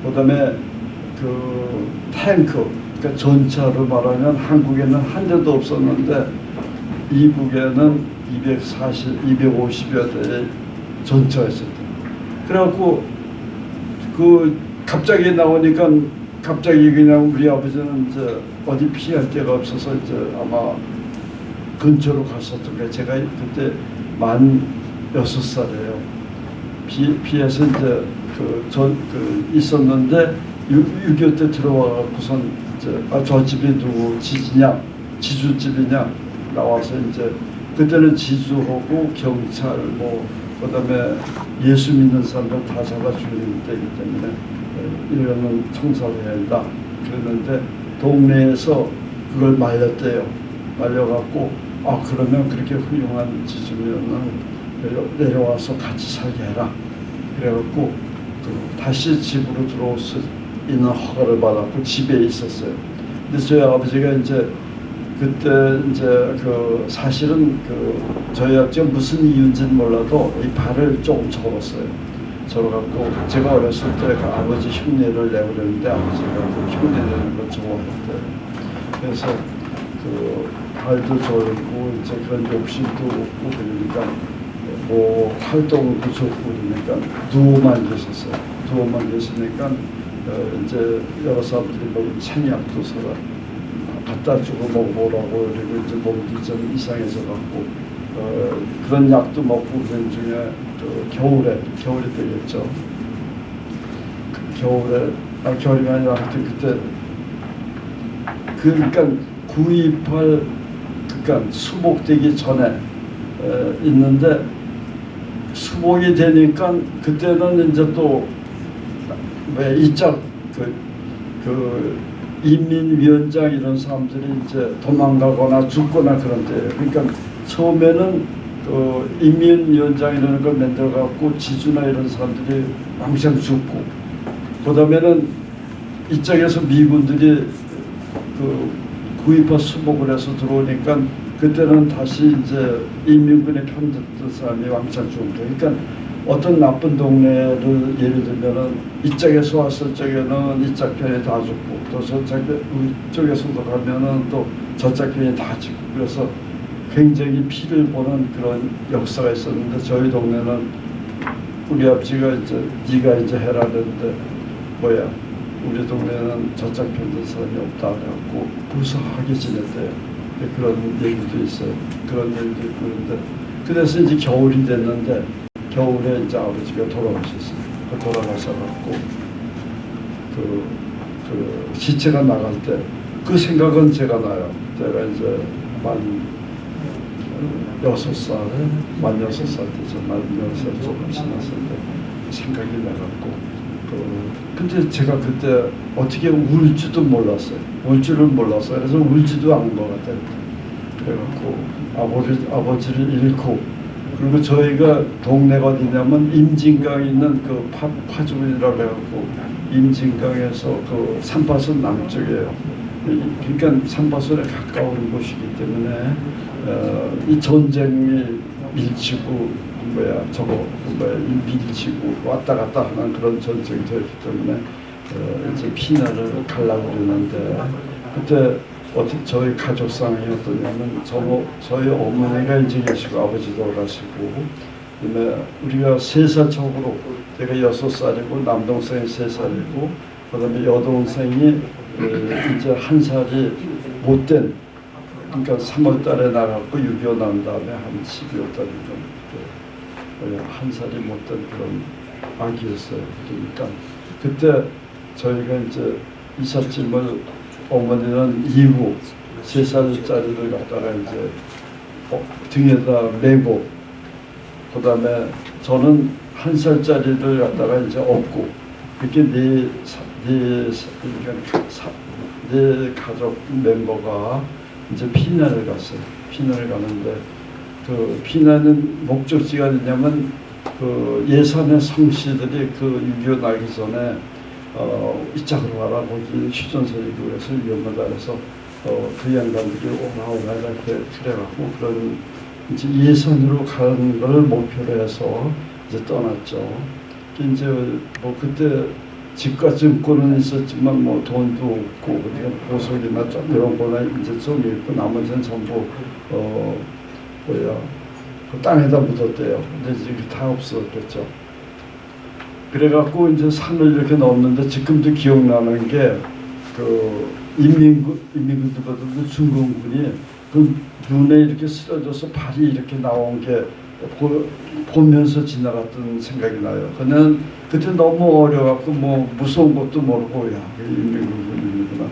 그다음에 탱크, 그러니까 전차로 말하면 한국에는 한 대도 없었는데 이북에는 250여 대의 전차가 있었대요. 그래갖고 갑자기 나오니까 갑자기 그냥 우리 아버지는 이제 어디 피할 데가 없어서 이제 아마 근처로 갔었던 거예요. 제가 그때 만 6살이에요. 피해서 이제 있었는데 6.25 때 들어와갖고선 이제 저 집이 누구 지주집이냐 나와서 이제 그때는 지주하고 경찰 뭐 그다음에 예수 믿는 사람들 다 잡아 죽이는 때이기 때문에 이거는 청산해야 한다. 그랬는데 동네에서 그걸 말렸대요. 말려갖고 그러면 그렇게 훌륭한 지주면은 내려와서 같이 살게 해라. 그래갖고 다시 집으로 들어올 수 있는 허가를 받았고 집에 있었어요. 근데 저희 아버지가 이제 그때 이제 사실은 저희 아버지가 무슨 이유인지는 몰라도 이 발을 조금 접었어요. 접어갖고 제가 어렸을 때 그 아버지 흉내를 내고 그랬는데 아버지가 그 흉내 내는 걸 좋아했대요. 그래서 발도 절고 이제 그런 욕심도 없고 그러니까 뭐 활동도 좋고 그러니까 누워만 계셨어요. 누워만 계시니까 이제 여러 사람들이 뭐 생약도 서로 갖다 주고 먹어보라고 그리고 이제 몸도 좀 이상해져 갖고 그런 약도 먹고 그런 중에 겨울에 되겠죠. 겨울에 겨울이 아니라 하여튼 그때 그러니까 9.28 그러니까 수복되기 전에 있는데 수복이 되니까 그때는 이제 또 왜 이짝 인민위원장 이런 사람들이 이제 도망가거나 죽거나 그런 때예요. 그러니까 처음에는 인민위원장 이런 걸 만들어갖고 지주나 이런 사람들이 왕창 죽고 그다음에는 이쪽에서 미군들이 9.28 수복을 해서 들어오니까 그때는 다시 이제 인민군의 편들던 사람이 왕창 죽고 그러니까 어떤 나쁜 동네를 예를 들면은 이쪽에서 왔을 적에는 이쪽 편에 다 죽고 또 저쪽에서도 가면은 또 저쪽 편에 다 죽고 그래서 굉장히 피를 보는 그런 역사가 있었는데 저희 동네는 우리 아버지가 이제 네가 이제 해라 그랬는데 뭐야 우리 동네는 저쪽 편들 사람이 없다 그래갖고 무사하게 지냈대요. 그런 얘기도 있어요. 그런 얘기도 있고 그런데 그래서 이제 겨울이 됐는데 겨울에 이제 아버지가 돌아가셨어요. 돌아가셔 갖고 시체가 나갈 때 그 생각은 제가 나요. 제가 이제 만 6살 때죠. 만 6살 조금 지났을 때 생각이 나갖고 근데 제가 그때 어떻게 울 줄도 몰랐어요. 울 줄을 몰랐어요. 그래서 울지도 않은 것 같아요. 그래갖고 아버지를 잃고 그리고 저희가 동네가 어디냐면 임진강 있는 파주이라고 해갖고 임진강에서 삼파선 남쪽이에요. 그러니까 삼파선에 가까운 곳이기 때문에 이 전쟁이 밀치고 밀치고 왔다 갔다 하는 그런 전쟁이 되었기 때문에 이제 피난을 가려고 그러는데 그때 어떻게 저희 가족상이 어떠냐면 저희 어머니가 이제 계시고 아버지 돌아가시고 그다음에 우리가 3살 차으로 제가 6살이고 남동생이 3살이고 그다음에 여동생이 이제 1살이 못된 그러니까 3월 달에 나갔고 6.25 난 다음에 한 12월 달인가 1살이 못된 그런 아기였어요. 그러니까 그때 저희가 이제 이삿짐을 어머니는 이고 3살짜리를 갖다가 이제 등에다 메고 그다음에 저는 1살짜리를 갖다가 이제 업고 이렇게 네 가족 멤버가 이제 피난을 갔어요. 피난을 가는데 그 피난은 목적지가 어디냐면 예산의 성씨들이 6.25 나기 전에 이쪽으로 가라 거기 휴전선이 그래서 위험하다 해서 그 양반들이 오나 이렇게 그래갖고 그런 이제 예선으로 가는 걸 목표로 해서 이제 떠났죠. 이제 뭐 그때 집과 증권은 있었지만 뭐 돈도 없고 그냥 보석이나 좀 이런 거나 이제 좀 있고 나머지는 전부 그 땅에다 묻었대요. 근데 지금 다 없어졌죠. 그래갖고 이제 산을 이렇게 넘는데 지금도 기억나는 게 인민군들보다도 중공군이 그 눈에 이렇게 쓰러져서 발이 이렇게 나온 게 보면서 지나갔던 생각이 나요. 그냥 그때 너무 어려갖고 뭐 무서운 것도 모르고 야 인민군이구나.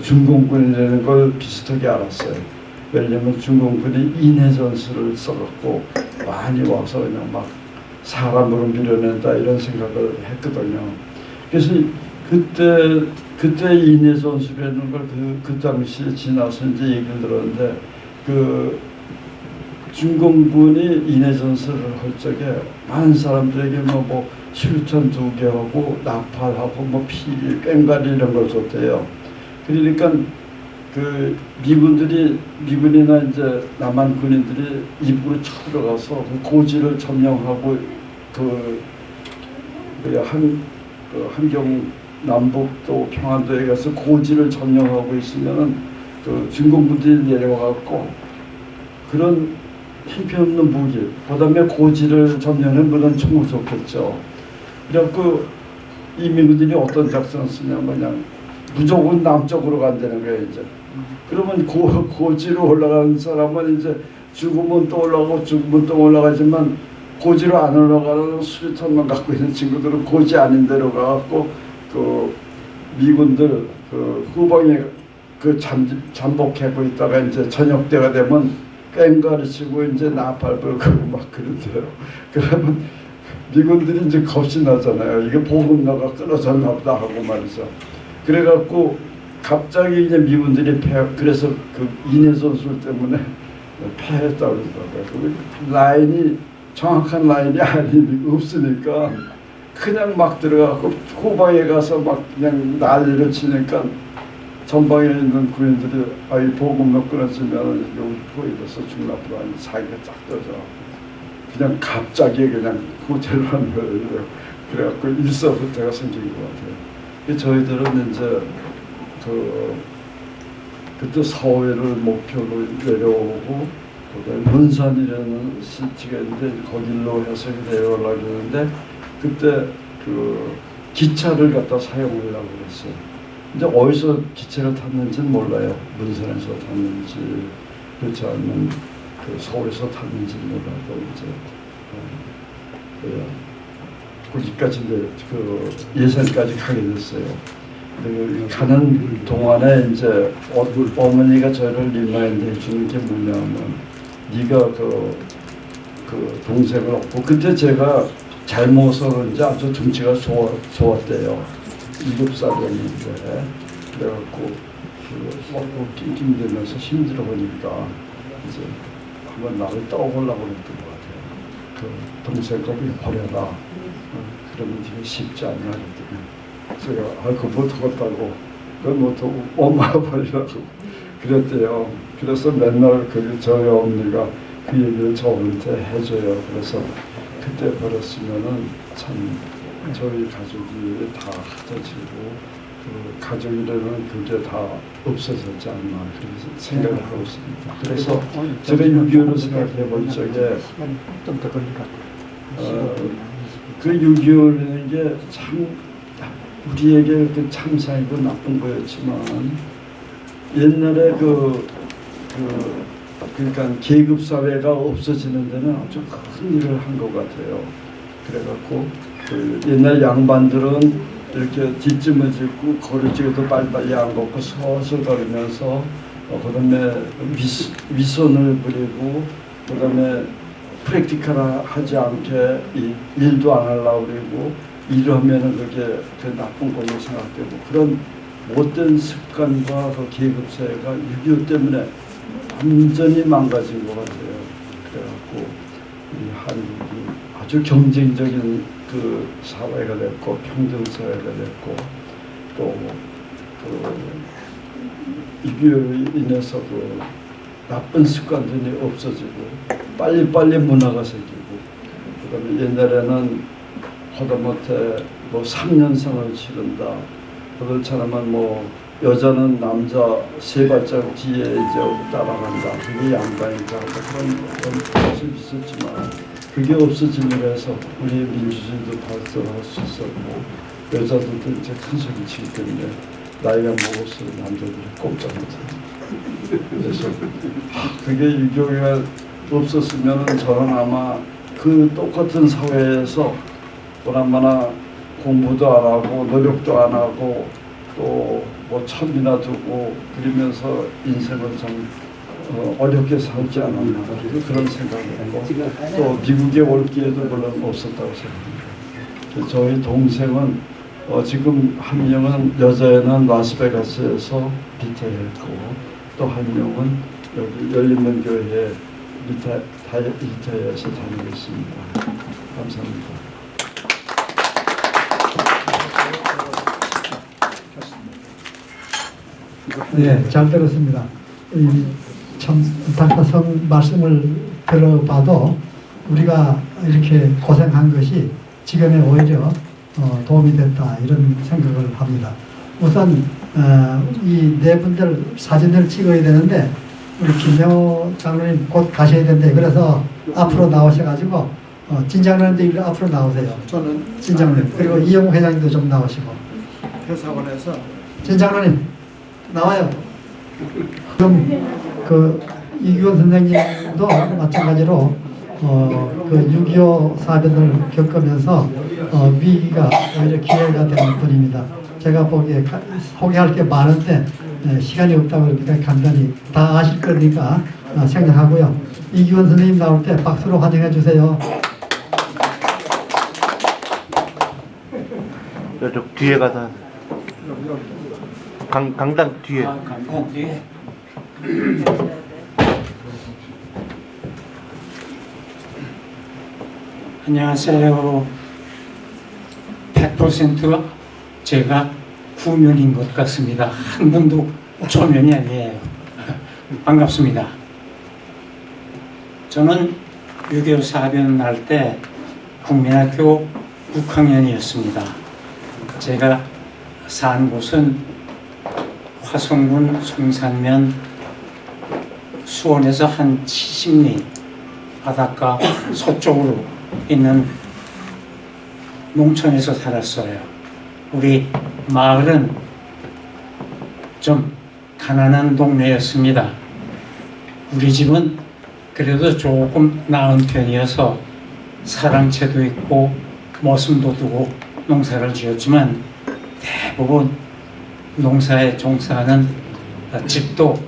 중공군이라는 걸 비슷하게 알았어요. 왜냐면 중공군이 인해전술을 써갖고 많이 와서 그냥 막 사람으로 밀어낸다 이런 생각을 했거든요. 그래서 그때 인해 전술이라는 걸 그 당시에 지나서 이제 얘기를 들었는데 그 중공군이 인해 전술을 할 적에 많은 사람들에게 뭐 수류탄 2개하고 나팔하고 뭐 피, 꽹과리 이런 걸 줬대요. 그러니까 그 미군이나 이제 남한 군인들이 입구로 쳐들어가서 그 고지를 점령하고 한경 남북도 평안도에 가서 고지를 점령하고 있으면은 그 중공군들이 내려와갖고 그런 형편없는 무기, 그다음에 고지를 점령하는 그런 총을 줬겠죠. 그래갖고 이 미군들이 어떤 작전을 쓰냐면 그냥 무조건 남쪽으로 간다는 거예요. 이제 그러면 고지로 올라가는 사람은 이제 죽으면 또 올라가고 죽으면 또 올라가지만 고지로 안 올라가는 수류탄만 갖고 있는 친구들은 고지 아닌 데로 가갖고 그 미군들 그 후방에 그 잠복하고 있다가 이제 저녁 때가 되면 꽹과리 치고 이제 나팔 불고 막 그러대요. 그러면 미군들이 이제 겁이 나잖아요. 이게 보급로가 끊어졌나 보다 하고 말이죠. 그래갖고 갑자기 이제 미군들이 그래서 그 인해 전술 때문에 패했다고 그러더라고요. 라인이 정확한 라인이 없으니까 그냥 막 들어가고 후방에 가서 막 그냥 난리를 치니까 전방에 있는 군인들이 아이 보급로 끊어지면 여기 포위돼서 죽나 보다 하니 사기가 쫙 떠져. 그냥 갑자기 그냥 호텔을 한 거예요. 그래갖고 일사부터가 생긴 것 같아요. 저희들은 이제 그때 서해를 목표로 내려오고 문산이라는 시티가 있는데 거길로 해서 내려오려고 했는데 그때 그 기차를 갖다 사용하려고 그랬어요. 이제 어디서 기차를 탔는지는 몰라요. 문산에서 탔는지 그렇지 않으면 그 서울에서 탔는지 몰라도 이제 거기까지 그 예산까지 가게 됐어요. 가는 동안에 이제 어머니가 저를 리마인드 해주는 게 뭐냐면 네가 그 동생을 얻고 그때 제가 잘못서 그런지 아주 등치가 좋았대요. 7살이었는데 그래갖고 먹고 낑낑대면서 힘들어 보니까 이제 한번 나를 떠보려고 그랬던 것 같아요. 그 동생 거기 버려라. 그러면 되게 쉽지 않냐 그랬더니 제가 그거 못하겠다고 그건 못하고 엄마 버리라고 그랬대요. 그래서 맨날 저희 어머니가 그 얘기를 저한테 해줘요. 그래서 그때 버렸으면은 참 저희 가족이 다 흩어지고 그 가족이라는 그게 다 없어졌지 않나 그래서 생각을 하고 있습니다. 그래서 제가 6.25를 생각해 볼 적에 그 6.25라는 게 참 우리에게 그 참사이고 나쁜 거였지만 옛날에 그러니까 계급 사회가 없어지는 데는 아주 큰 일을 한 것 같아요. 그래갖고 그 옛날 양반들은 이렇게 뒷짐을 짓고 거리지에도 빨리빨리 안 걷고 서서 걸으면서 그다음에 위선을 부리고 그다음에 프랙티컬하지 않게 일도 안 하려고 그러고 이러면은 그게 그 나쁜 걸로 생각되고 그런 못된 습관과 그 계급 사회가 6.25 때문에 완전히 망가진 것 같아요. 그래갖고 우리 한국이 아주 경쟁적인 그 사회가 됐고 평등 사회가 됐고 또 그 6.25로 인해서 그 나쁜 습관들이 없어지고 빨리빨리 문화가 생기고 그다음에 옛날에는 하다못해 뭐 3년상을 치른다. 그렇지 않으면 뭐 여자는 남자 3발자국 뒤에 이제 따라간다. 그게 양반이다. 그런 것이 있었지만 그게 없어짐으로 해서 우리의 민주주의도 발전할 수 있었고 여자들도 이제 큰 소리 치기 때문에 나이가 먹을수록 남자들이 꼼짝 못해요. 그래서 그게 6.25가 없었으면 저는 아마 그 똑같은 사회에서 보나마나 공부도 안 하고 노력도 안 하고 또 뭐 첩이나 두고 그러면서 인생을 좀 어렵게 살지 않았나 그런 생각을 하고 또 미국에 올 기회도 물론 없었다고 생각합니다. 저희 동생은 지금 한 명은 여자애는 라스베가스에서 리타이어했고 또 한 명은 여기 열린문교회에 리타이어해서 다니고 있습니다. 감사합니다. 네, 잘 들었습니다. 참 안타까운 말씀을 들어봐도 우리가 이렇게 고생한 것이 지금에 오히려 도움이 됐다 이런 생각을 합니다. 우선 이 네 분들 사진을 찍어야 되는데 우리 김영호 장로님 곧 가셔야 되는데 그래서 앞으로 나오셔가지고 진 장로님도 앞으로 나오세요. 저는 진 장로님 그리고 이영호 회장님도 좀 나오시고 회사원에서 진 장로님 나와요. 좀 그 이규원 선생님도 마찬가지로 그 6.25 사변을 겪으면서 위기가 오히려 기회가 되는 분입니다. 제가 보기에 소개할 게 많은데 시간이 없다고 그러니까 간단히 다 아실 거니까 생각하고요. 이규원 선생님 나올 때 박수로 환영해 주세요. 저쪽 뒤에 가서 강당 뒤에. 강당 뒤에. 안녕하세요. 100% 제가 구면인 것 같습니다. 한 분도 초면이 아니에요. 반갑습니다. 저는 6.25 사변 날 때 국민학교 6학년이었습니다. 제가 산 곳은 화성군 송산면 수원에서 한 70리 바닷가 서쪽으로 있는 농촌에서 살았어요. 우리 마을은 좀 가난한 동네였습니다. 우리 집은 그래도 조금 나은 편이어서 사랑채도 있고 머슴도 두고 농사를 지었지만 대부분 농사에 종사하는 집도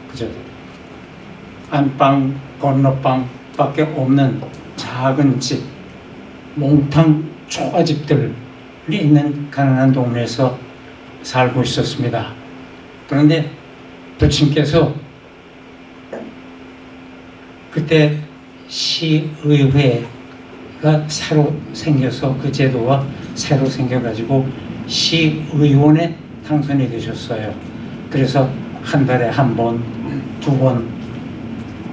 그저 안방, 건너방밖에 없는 작은 집, 몽탕 초가집들이 있는 가난한 동네에서 살고 있었습니다. 그런데 부친께서 그때 시의회가 새로 생겨서 그 제도가 새로 생겨가지고 시의원에 당선이 되셨어요. 그래서 한 달에 한 번, 두 번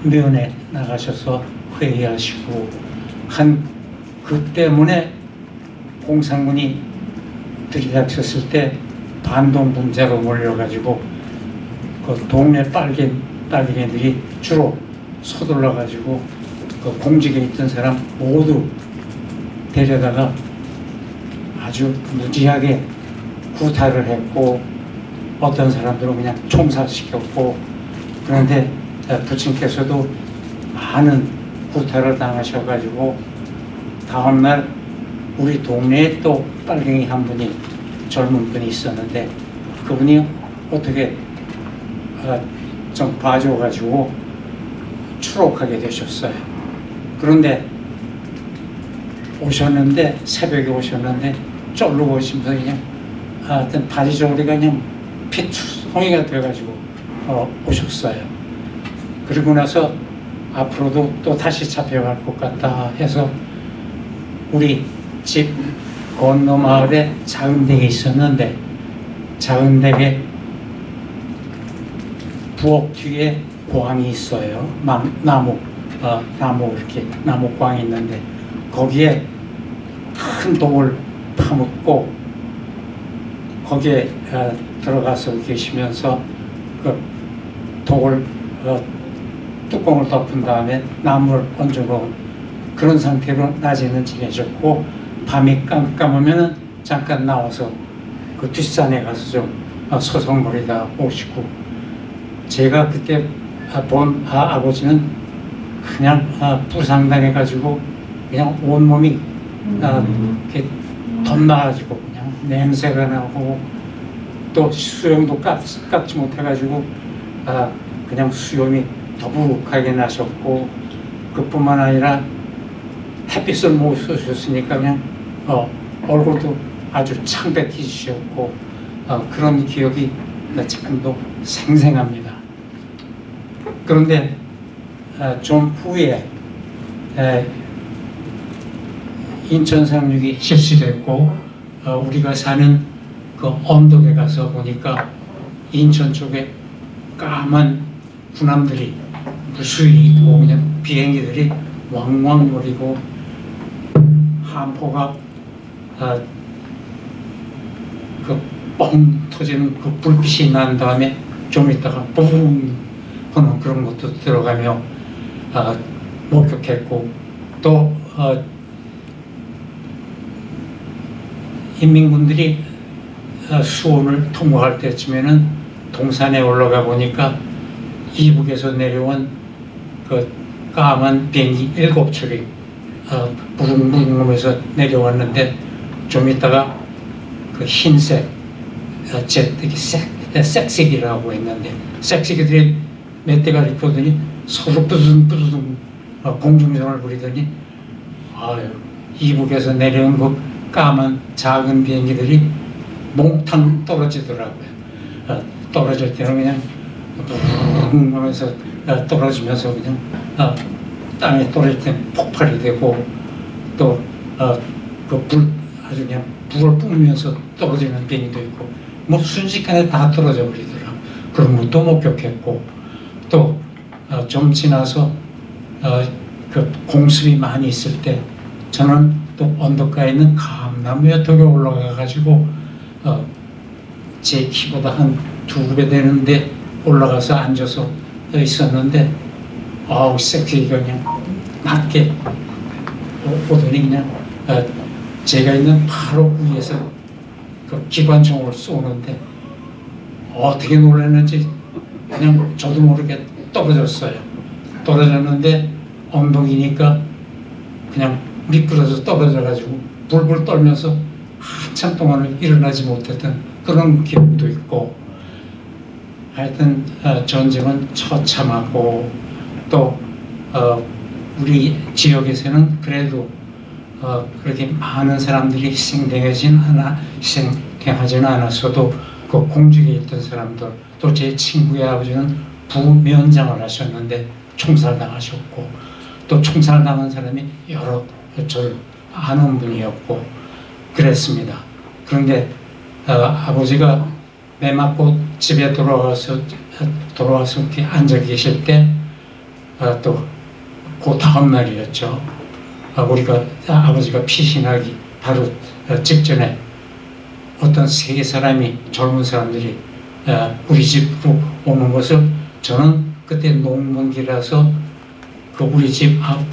면회 나가셔서 회의하시고 그 때문에 공산군이 들이닥쳤을 때 반동 분자로 몰려가지고 그 동네 빨갱이들이 주로 서둘러가지고 그 공직에 있던 사람 모두 데려다가 아주 무지하게 구타를 했고 어떤 사람들은 그냥 총살시켰고 그런데 부친께서도 많은 구타를 당하셔가지고 다음날 우리 동네에 또 빨갱이 한 분이 젊은 분이 있었는데 그분이 어떻게 좀 봐줘가지고 추록하게 되셨어요. 그런데 오셨는데 새벽에 오셨는데 쫄르고 오시면서 그냥 하여튼 바지 저고리가 그냥 피투성이가 돼가지고 오셨어요. 그리고 나서 앞으로도 또 다시 잡혀갈 것 같다 해서 우리 집 건너 마을에 작은 댁이 있었는데 작은 댁에 부엌 뒤에 광이 있어요. 나무 이렇게 나무광이 있는데 거기에 큰 독을 파묻고 거기에 들어가서 계시면서 그 독을 뚜껑을 덮은 다음에 나무를 얹어놓은 그런 상태로 낮에는 지내셨고 밤이 깜깜하면 잠깐 나와서 그 뒷산에 가서 좀 서성거리다 오시고 제가 그때 본 아버지는 그냥 부상당해가지고 그냥 온몸이 이렇게 덧나가지고 그냥 냄새가 나고 또 수영도 깎지 못해가지고 그냥 수염이 더부룩하게 나셨고 그뿐만 아니라 햇빛을 못 쏘셨으니까 그냥 얼굴도 아주 창백해지셨고 그런 기억이 지금도 생생합니다. 그런데 좀 후에 인천 상륙이 실시됐고 우리가 사는 그 언덕에 가서 보니까 인천 쪽에 까만 군함들이 무수히 있고 그냥 비행기들이 왕왕 거리고 함포가 그 뻥 터지는 그 불빛이 난 다음에 좀 있다가 뿡 하는 그런 것도 들어가며 목격했고 또 인민군들이 수원을 통과할 때쯤에는 동산에 올라가 보니까 이북에서 내려온 그 까만 비행기 7척이 부릉부릉 하면서 내려왔는데 좀 있다가 그 흰색 제트기 색색이라고 했는데 색색이들이 몇 대가 있거든요. 서로 뿌두둥뿌두둥 공중전을 부리더니 이북에서 내려온 그 까만 작은 비행기들이 몽탕 떨어지더라고요. 떨어질 때는 그냥 붕 하면서 떨어지면서 그냥 땅에 떨어질 때는 폭발이 되고 또 그 불 아주 그냥 불을 뿜으면서 떨어지는 비행기도 있고 뭐 순식간에 다 떨어져 버리더라고요. 그런 것도 목격했고 또 좀 지나서 그 공습이 많이 있을 때 저는 또 언덕가에 있는 감나무에 덕에 올라가 가지고 제 키보다 한 2배 되는데 올라가서 앉아서 있었는데 새끼가 그냥 낮게 오더니 그냥 제가 있는 바로 위에서 그 기관총을 쏘는데 어떻게 놀랐는지 그냥 저도 모르게 떨어졌어요. 떨어졌는데 엉덩이니까 그냥 미끄러져 떨어져가지고 불불 떨면서 한참 동안을 일어나지 못했던 그런 기억도 있고 하여튼 전쟁은 처참하고 또 우리 지역에서는 그래도 그렇게 많은 사람들이 희생당하지는 않았어도 그 공직에 있던 사람들 또 제 친구의 아버지는 부면장을 하셨는데 총살당하셨고 또 총살당한 사람이 여러 저를 아는 분이었고 그랬습니다. 그런데 아버지가 매 맞고 집에 돌아와서 이렇게 앉아 계실 때 또 그 다음 날이었죠. 우리가 아버지가 피신하기 바로 직전에 어떤 3사람이 젊은 사람들이 우리 집으로 오는 것을 저는 그때 농번기라서 그 우리 집 앞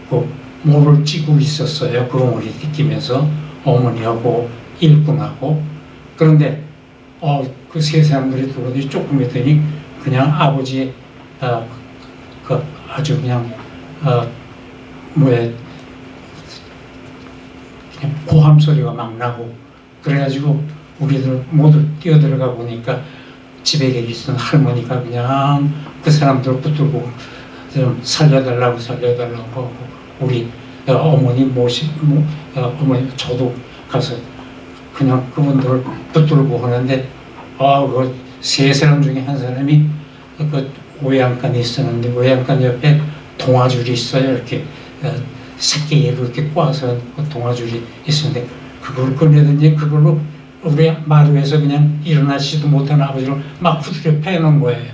그 모를 찌고 있었어요. 그 모를 뛰면서 어머니하고 일꾼하고 그런데 그 3사람들이 들어오더니 조금 있더니 그냥 아버지의 그 아주 그냥 그냥 고함 소리가 막 나고 그래가지고 우리들 모두 뛰어들어가 보니까 집에 계시던 할머니가 그냥 그 사람들 붙들고 좀 살려달라고 하고 우리 어머니 어머니 저도 가서 그냥 그분들을 붙들고 하는데 그 3사람 중에 한 사람이 그 오양간이 있었는데 오양간 옆에 동아줄이 있어요. 이렇게 새끼로 이렇게 꽈서 그 동아줄이 있었는데 그걸 꺼내더니 그걸로 우리 마루에서 그냥 일어나지도 못하는 아버지를 막 후드려 패놓은 거예요.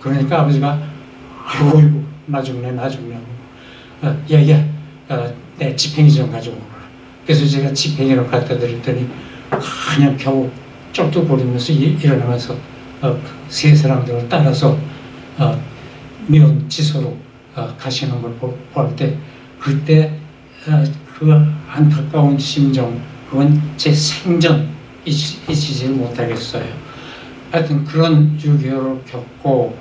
그러니까 아버지가 아이고 나 죽네 야야 내 지팽이 좀 가져오라. 그래서 제가 지팽이를 갖다 드렸더니 그냥 겨우 쩔뚝거리면서 일어나면서 3사람들을 따라서 면지소로 가시는 걸 볼 때 그때 그 안타까운 심정 그건 제 생전 잊히지 못하겠어요. 하여튼 그런 6.25를 겪고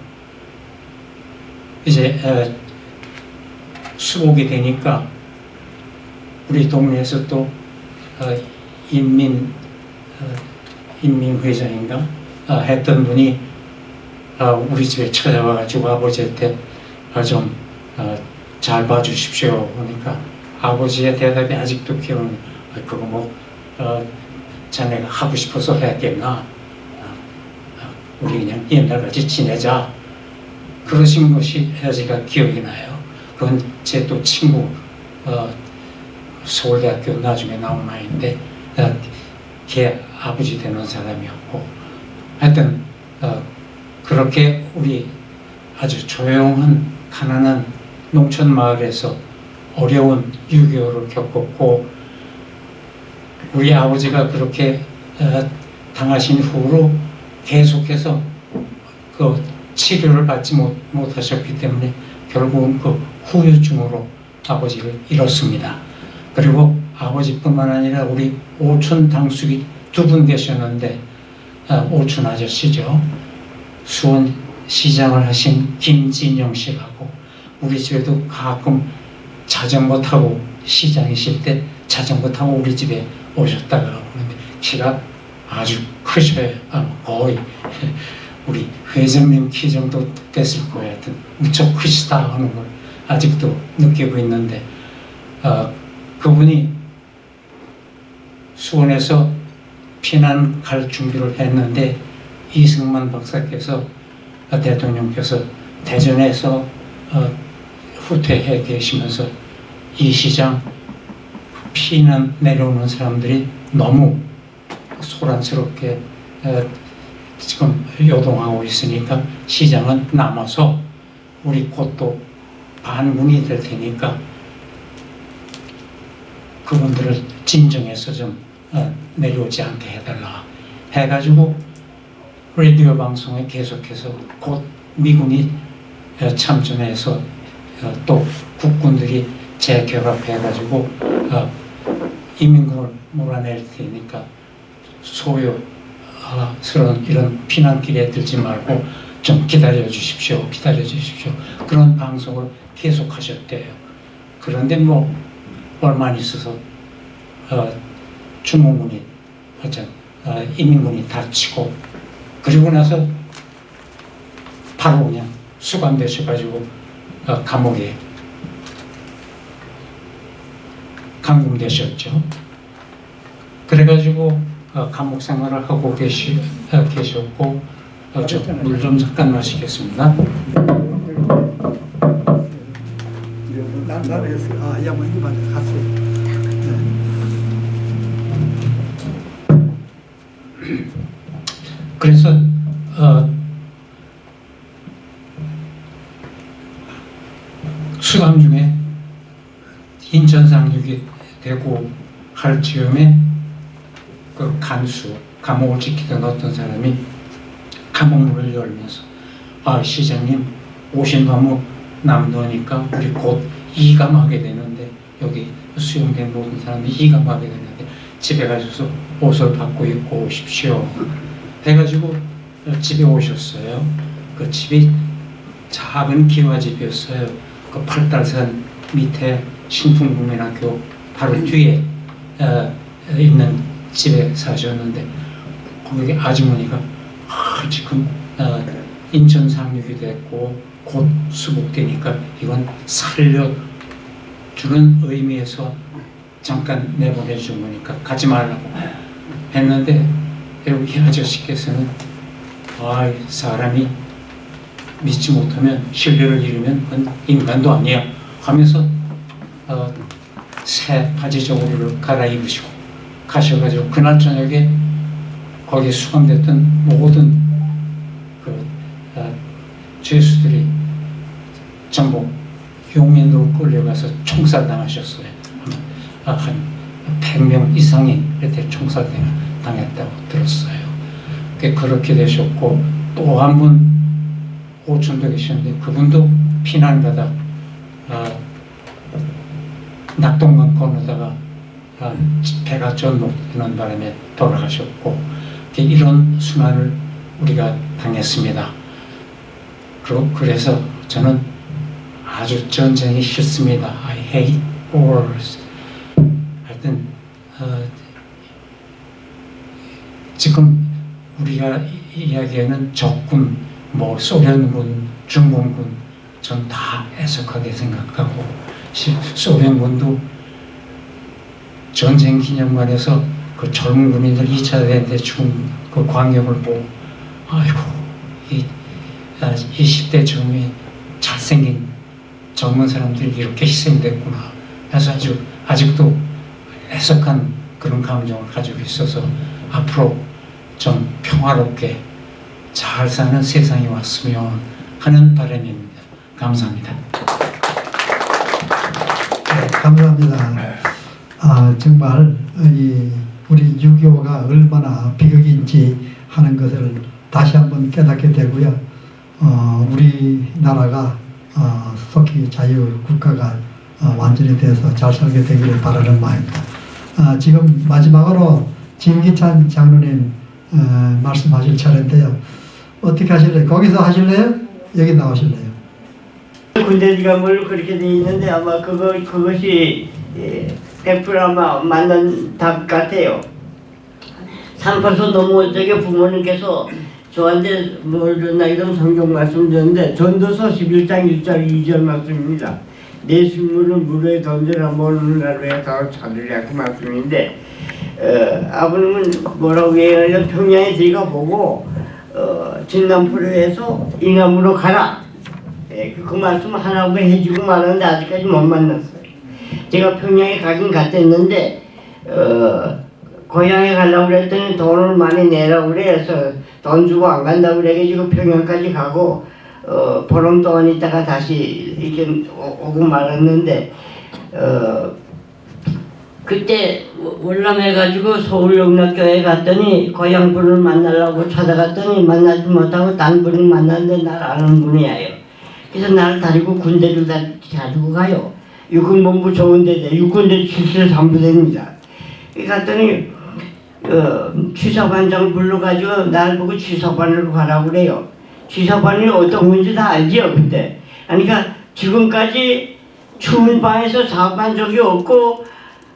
이제 수복이 되니까 우리 동네에서 또 인민회장인가 했던 분이 우리 집에 찾아와가지고 아버지한테 좀 잘 봐주십시오. 그러니까 아버지의 대답이 아직도 기억나요. 그거 뭐 자네가 하고 싶어서 했겠나? 우리 그냥 옛날같이 지내자. 그러신 것이 아직가 기억이 나요. 그건 제 또 친구 서울대학교 나중에 나온 아이인데 걔 아버지 되는 사람이었고 하여튼 그렇게 우리 아주 조용한 가난한 농촌 마을에서 어려운 6.25를 겪었고 우리 아버지가 그렇게 당하신 후로 계속해서 그 치료를 받지 못하셨기 때문에 결국은 그 후유증으로 아버지를 잃었습니다. 그리고 아버지뿐만 아니라 우리 오촌 당숙이 2분 계셨는데 오촌 아저씨죠. 수원 시장을 하신 김진영 씨하고 우리 집에도 가끔 자전거 타고 시장이실 때 자전거 타고 우리 집에 오셨다가 그러는데 키가 아주 크셔요. 거의 우리 회장님 키 정도 됐을 거예요. 하여튼 무척 크시다 하는 걸 아직도 느끼고 있는데 그분이 수원에서 피난 갈 준비를 했는데 이승만 박사께서 대통령께서 대전에서 후퇴해 계시면서 이 시장 피난 내려오는 사람들이 너무 소란스럽게 지금 요동하고 있으니까 시장은 남아서 우리 곧 또 반문이 될 테니까 그분들을 진정해서 좀 내려오지 않게 해달라 해가지고 라디오 방송에 계속해서 곧 미군이 참전해서 또 국군들이 재결합해가지고 이민군을 몰아낼 테니까 소요스러운 이런 피난길에 들지 말고 좀 기다려 주십시오. 그런 방송을 계속 하셨대요. 그런데 뭐 얼마 안 있어서 주모문이 이민군이 닫히고 그리고 나서 바로 그냥 수감되셔가지고 감옥에 감금되셨죠. 그래가지고 감옥 생활을 하고 계셨고 물 좀 잠깐 마시겠습니다. 나는 이 양반 이만 갔어요. 그래서 수감 중에 인천상륙이 되고 할 즈음에 그 간수 감옥을 지키던 어떤 사람이 감옥문을 열면서 시장님 오신 너무 남도니까 우리 곧 이감하게 되는데 여기 수용된 모든 사람이 이감하게 되는데 집에 가셔서 옷을 바꿔 입고 오십시오 해가지고 집에 오셨어요. 그 집이 작은 기와집이었어요. 그 팔달산 밑에 신풍국민학교 바로 뒤에 있는 집에 사셨는데 거기 아주머니가 지금 인천 상륙이 됐고 곧 수복되니까 이건 살려주는 의미에서 잠깐 내보내 준 거니까 가지 말라고 했는데 여기 아저씨께서는 사람이 믿지 못하면 신뢰를 잃으면 그건 인간도 아니야 하면서 새 바지 저고리를 갈아입으시고 가셔가지고 그날 저녁에 거기 수감됐던 모든 그 죄수들이 전부 용인으로 끌려가서 총살당하셨어요. 한 100명 이상이 이렇게 총살당했다고 들었어요. 그렇게 되셨고 또 한 분 오촌도 계셨는데 그분도 피난가다 낙동강 건너다가 배가 전복되는 바람에 돌아가셨고 이런 순환을 우리가 당했습니다. 그래서 저는 아주 전쟁이 싫습니다. I hate wars. 하여튼 지금 우리가 이야기하는 적군 뭐 소련군, 중공군 전 다 애석하게 생각하고 소련군도 전쟁 기념관에서 그 젊은 군인들 2차 대전 죽은 그 광경을 보고 아이고 이 20대 젊은 잘생긴 젊은 사람들이 이렇게 희생됐구나 해서 아직도 애석한 그런 감정을 가지고 있어서 앞으로 좀 평화롭게 잘 사는 세상이 왔으면 하는 바람입니다. 감사합니다. 네, 감사합니다. 정말 우리 6.25가 얼마나 비극인지 하는 것을 다시 한번 깨닫게 되고요. 우리나라가 속히 자유국가가 완전히 돼서 잘 살게 되기를 바라는 마음입니다. 지금 마지막으로 김기찬 장로님 말씀하실 차례인데요. 어떻게 하실래요? 거기서 하실래요? 여기 나오실래요? 군대가 뭘 그렇게 돼 있는데 아마 그것이 100% 아마 맞는 답 같아요. 38소 넘어저게 부모님께서 저한테 뭘 줬나 이런 성경 말씀 드렸는데 전도서 11장 1절 2절 말씀입니다. 내 식물을 물에 던져라 모르는 날에 더 찾으랴 그 말씀인데 아버님은 뭐라고 얘기하냐면 평양에 들어가 보고 진남프로에서 이남으로 가라. 그 말씀 하나고 해주고 말하는데 아직까지 못 만났어요. 제가 평양에 가긴 갔댔는데 고향에 가려고 그랬더니 돈을 많이 내라고 그래서 돈 주고 안 간다고 그래가지고 평양까지 가고 보름 동안 있다가 다시 이렇게 오고 말았는데 그때 월남해 가지고 서울영락교회 갔더니 고향 분을 만나려고 찾아갔더니 만나지 못하고 딴 분을 만났는데 날 아는 분이에요. 그래서 나를 데리고 군대를 가지고 가요. 육군본부 좋은 데대 육군대 73부대입니다. 갔더니 취사반장 불러가지고 날 보고 취사반으로 가라고 그래요. 취사반이 어떤 건지 다 알지요 그때. 그러니까 지금까지 추운 방에서 자ban 적이 없고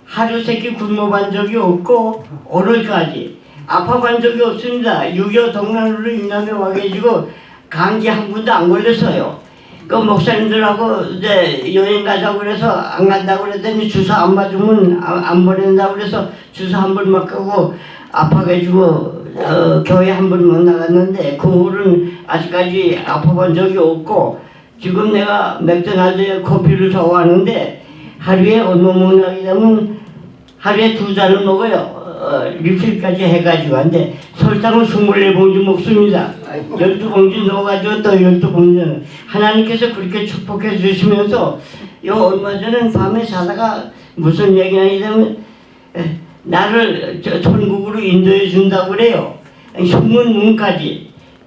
하루 세끼 굶어반 적이 없고 오늘까지 아파반 적이 없습니다. 6.25 동란으로 인남에 와가지고 감기 한 번도 안 걸렸어요. 그 목사님들하고 이제 여행 가자고 그래서 안 간다고 그랬더니 주사 안 맞으면 안 보낸다고 그래서 주사 한 번 맞고 아파가지고 교회 한 번 못 나갔는데 그 후로는 아직까지 아파본 적이 없고 지금 내가 맥도날드에 커피를 좋아하는데 하루에 얼마 먹나게 되면 하루에 2잔을 먹어요. 리필까지 해가지고 한데 설탕은 24봉지 먹습니다. 12봉지 넣어가지고 또 12봉지 하나님께서 그렇게 축복해 주시면서 요 얼마 전에 밤에 자다가 무슨 얘기냐 하면 나를 천국으로 인도해 준다고 그래요.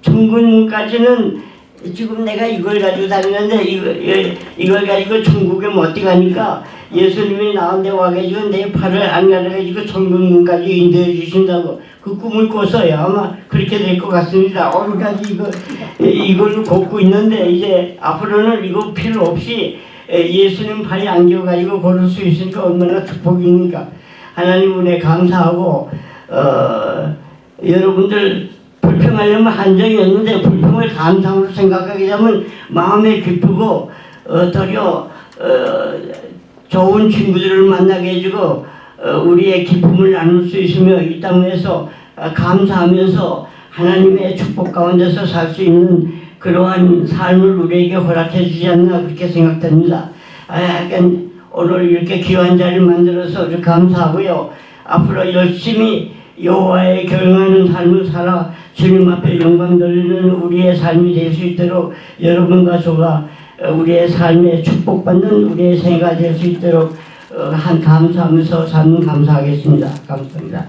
천문문까지는 지금 내가 이걸 가지고 다니는데 이걸 가지고 천국에 못 가니까 예수님이 나한테 와가지고 내 팔을 안 가려가지고 천국문까지 인도해 주신다고 그 꿈을 꿔서요. 아마 그렇게 될 것 같습니다. 오늘까지 이걸로 걷고 있는데 이제 앞으로는 이거 필요 없이 예수님 팔이 안겨가지고 걸을 수 있으니까 얼마나 축복입니까. 하나님 은혜 감사하고 여러분들 불평하려면 한정이 없는데 불평을 감사함으로 생각하게 되면 마음이 기쁘고 도리어 좋은 친구들을 만나게 해주고 우리의 기쁨을 나눌 수 있으며 이 땅에서 감사하면서 하나님의 축복 가운데서 살 수 있는 그러한 삶을 우리에게 허락해 주지 않나 그렇게 생각됩니다. 하여간 오늘 이렇게 귀한 자리를 만들어서 감사하고요. 앞으로 열심히 여호와의 경영하는 삶을 살아 주님 앞에 영광 돌리는 우리의 삶이 될 수 있도록 여러분과 저가 우리의 삶에 축복받는 우리의 생애가 될 수 있도록 감사하면서 삶을 감사하겠습니다. 감사합니다.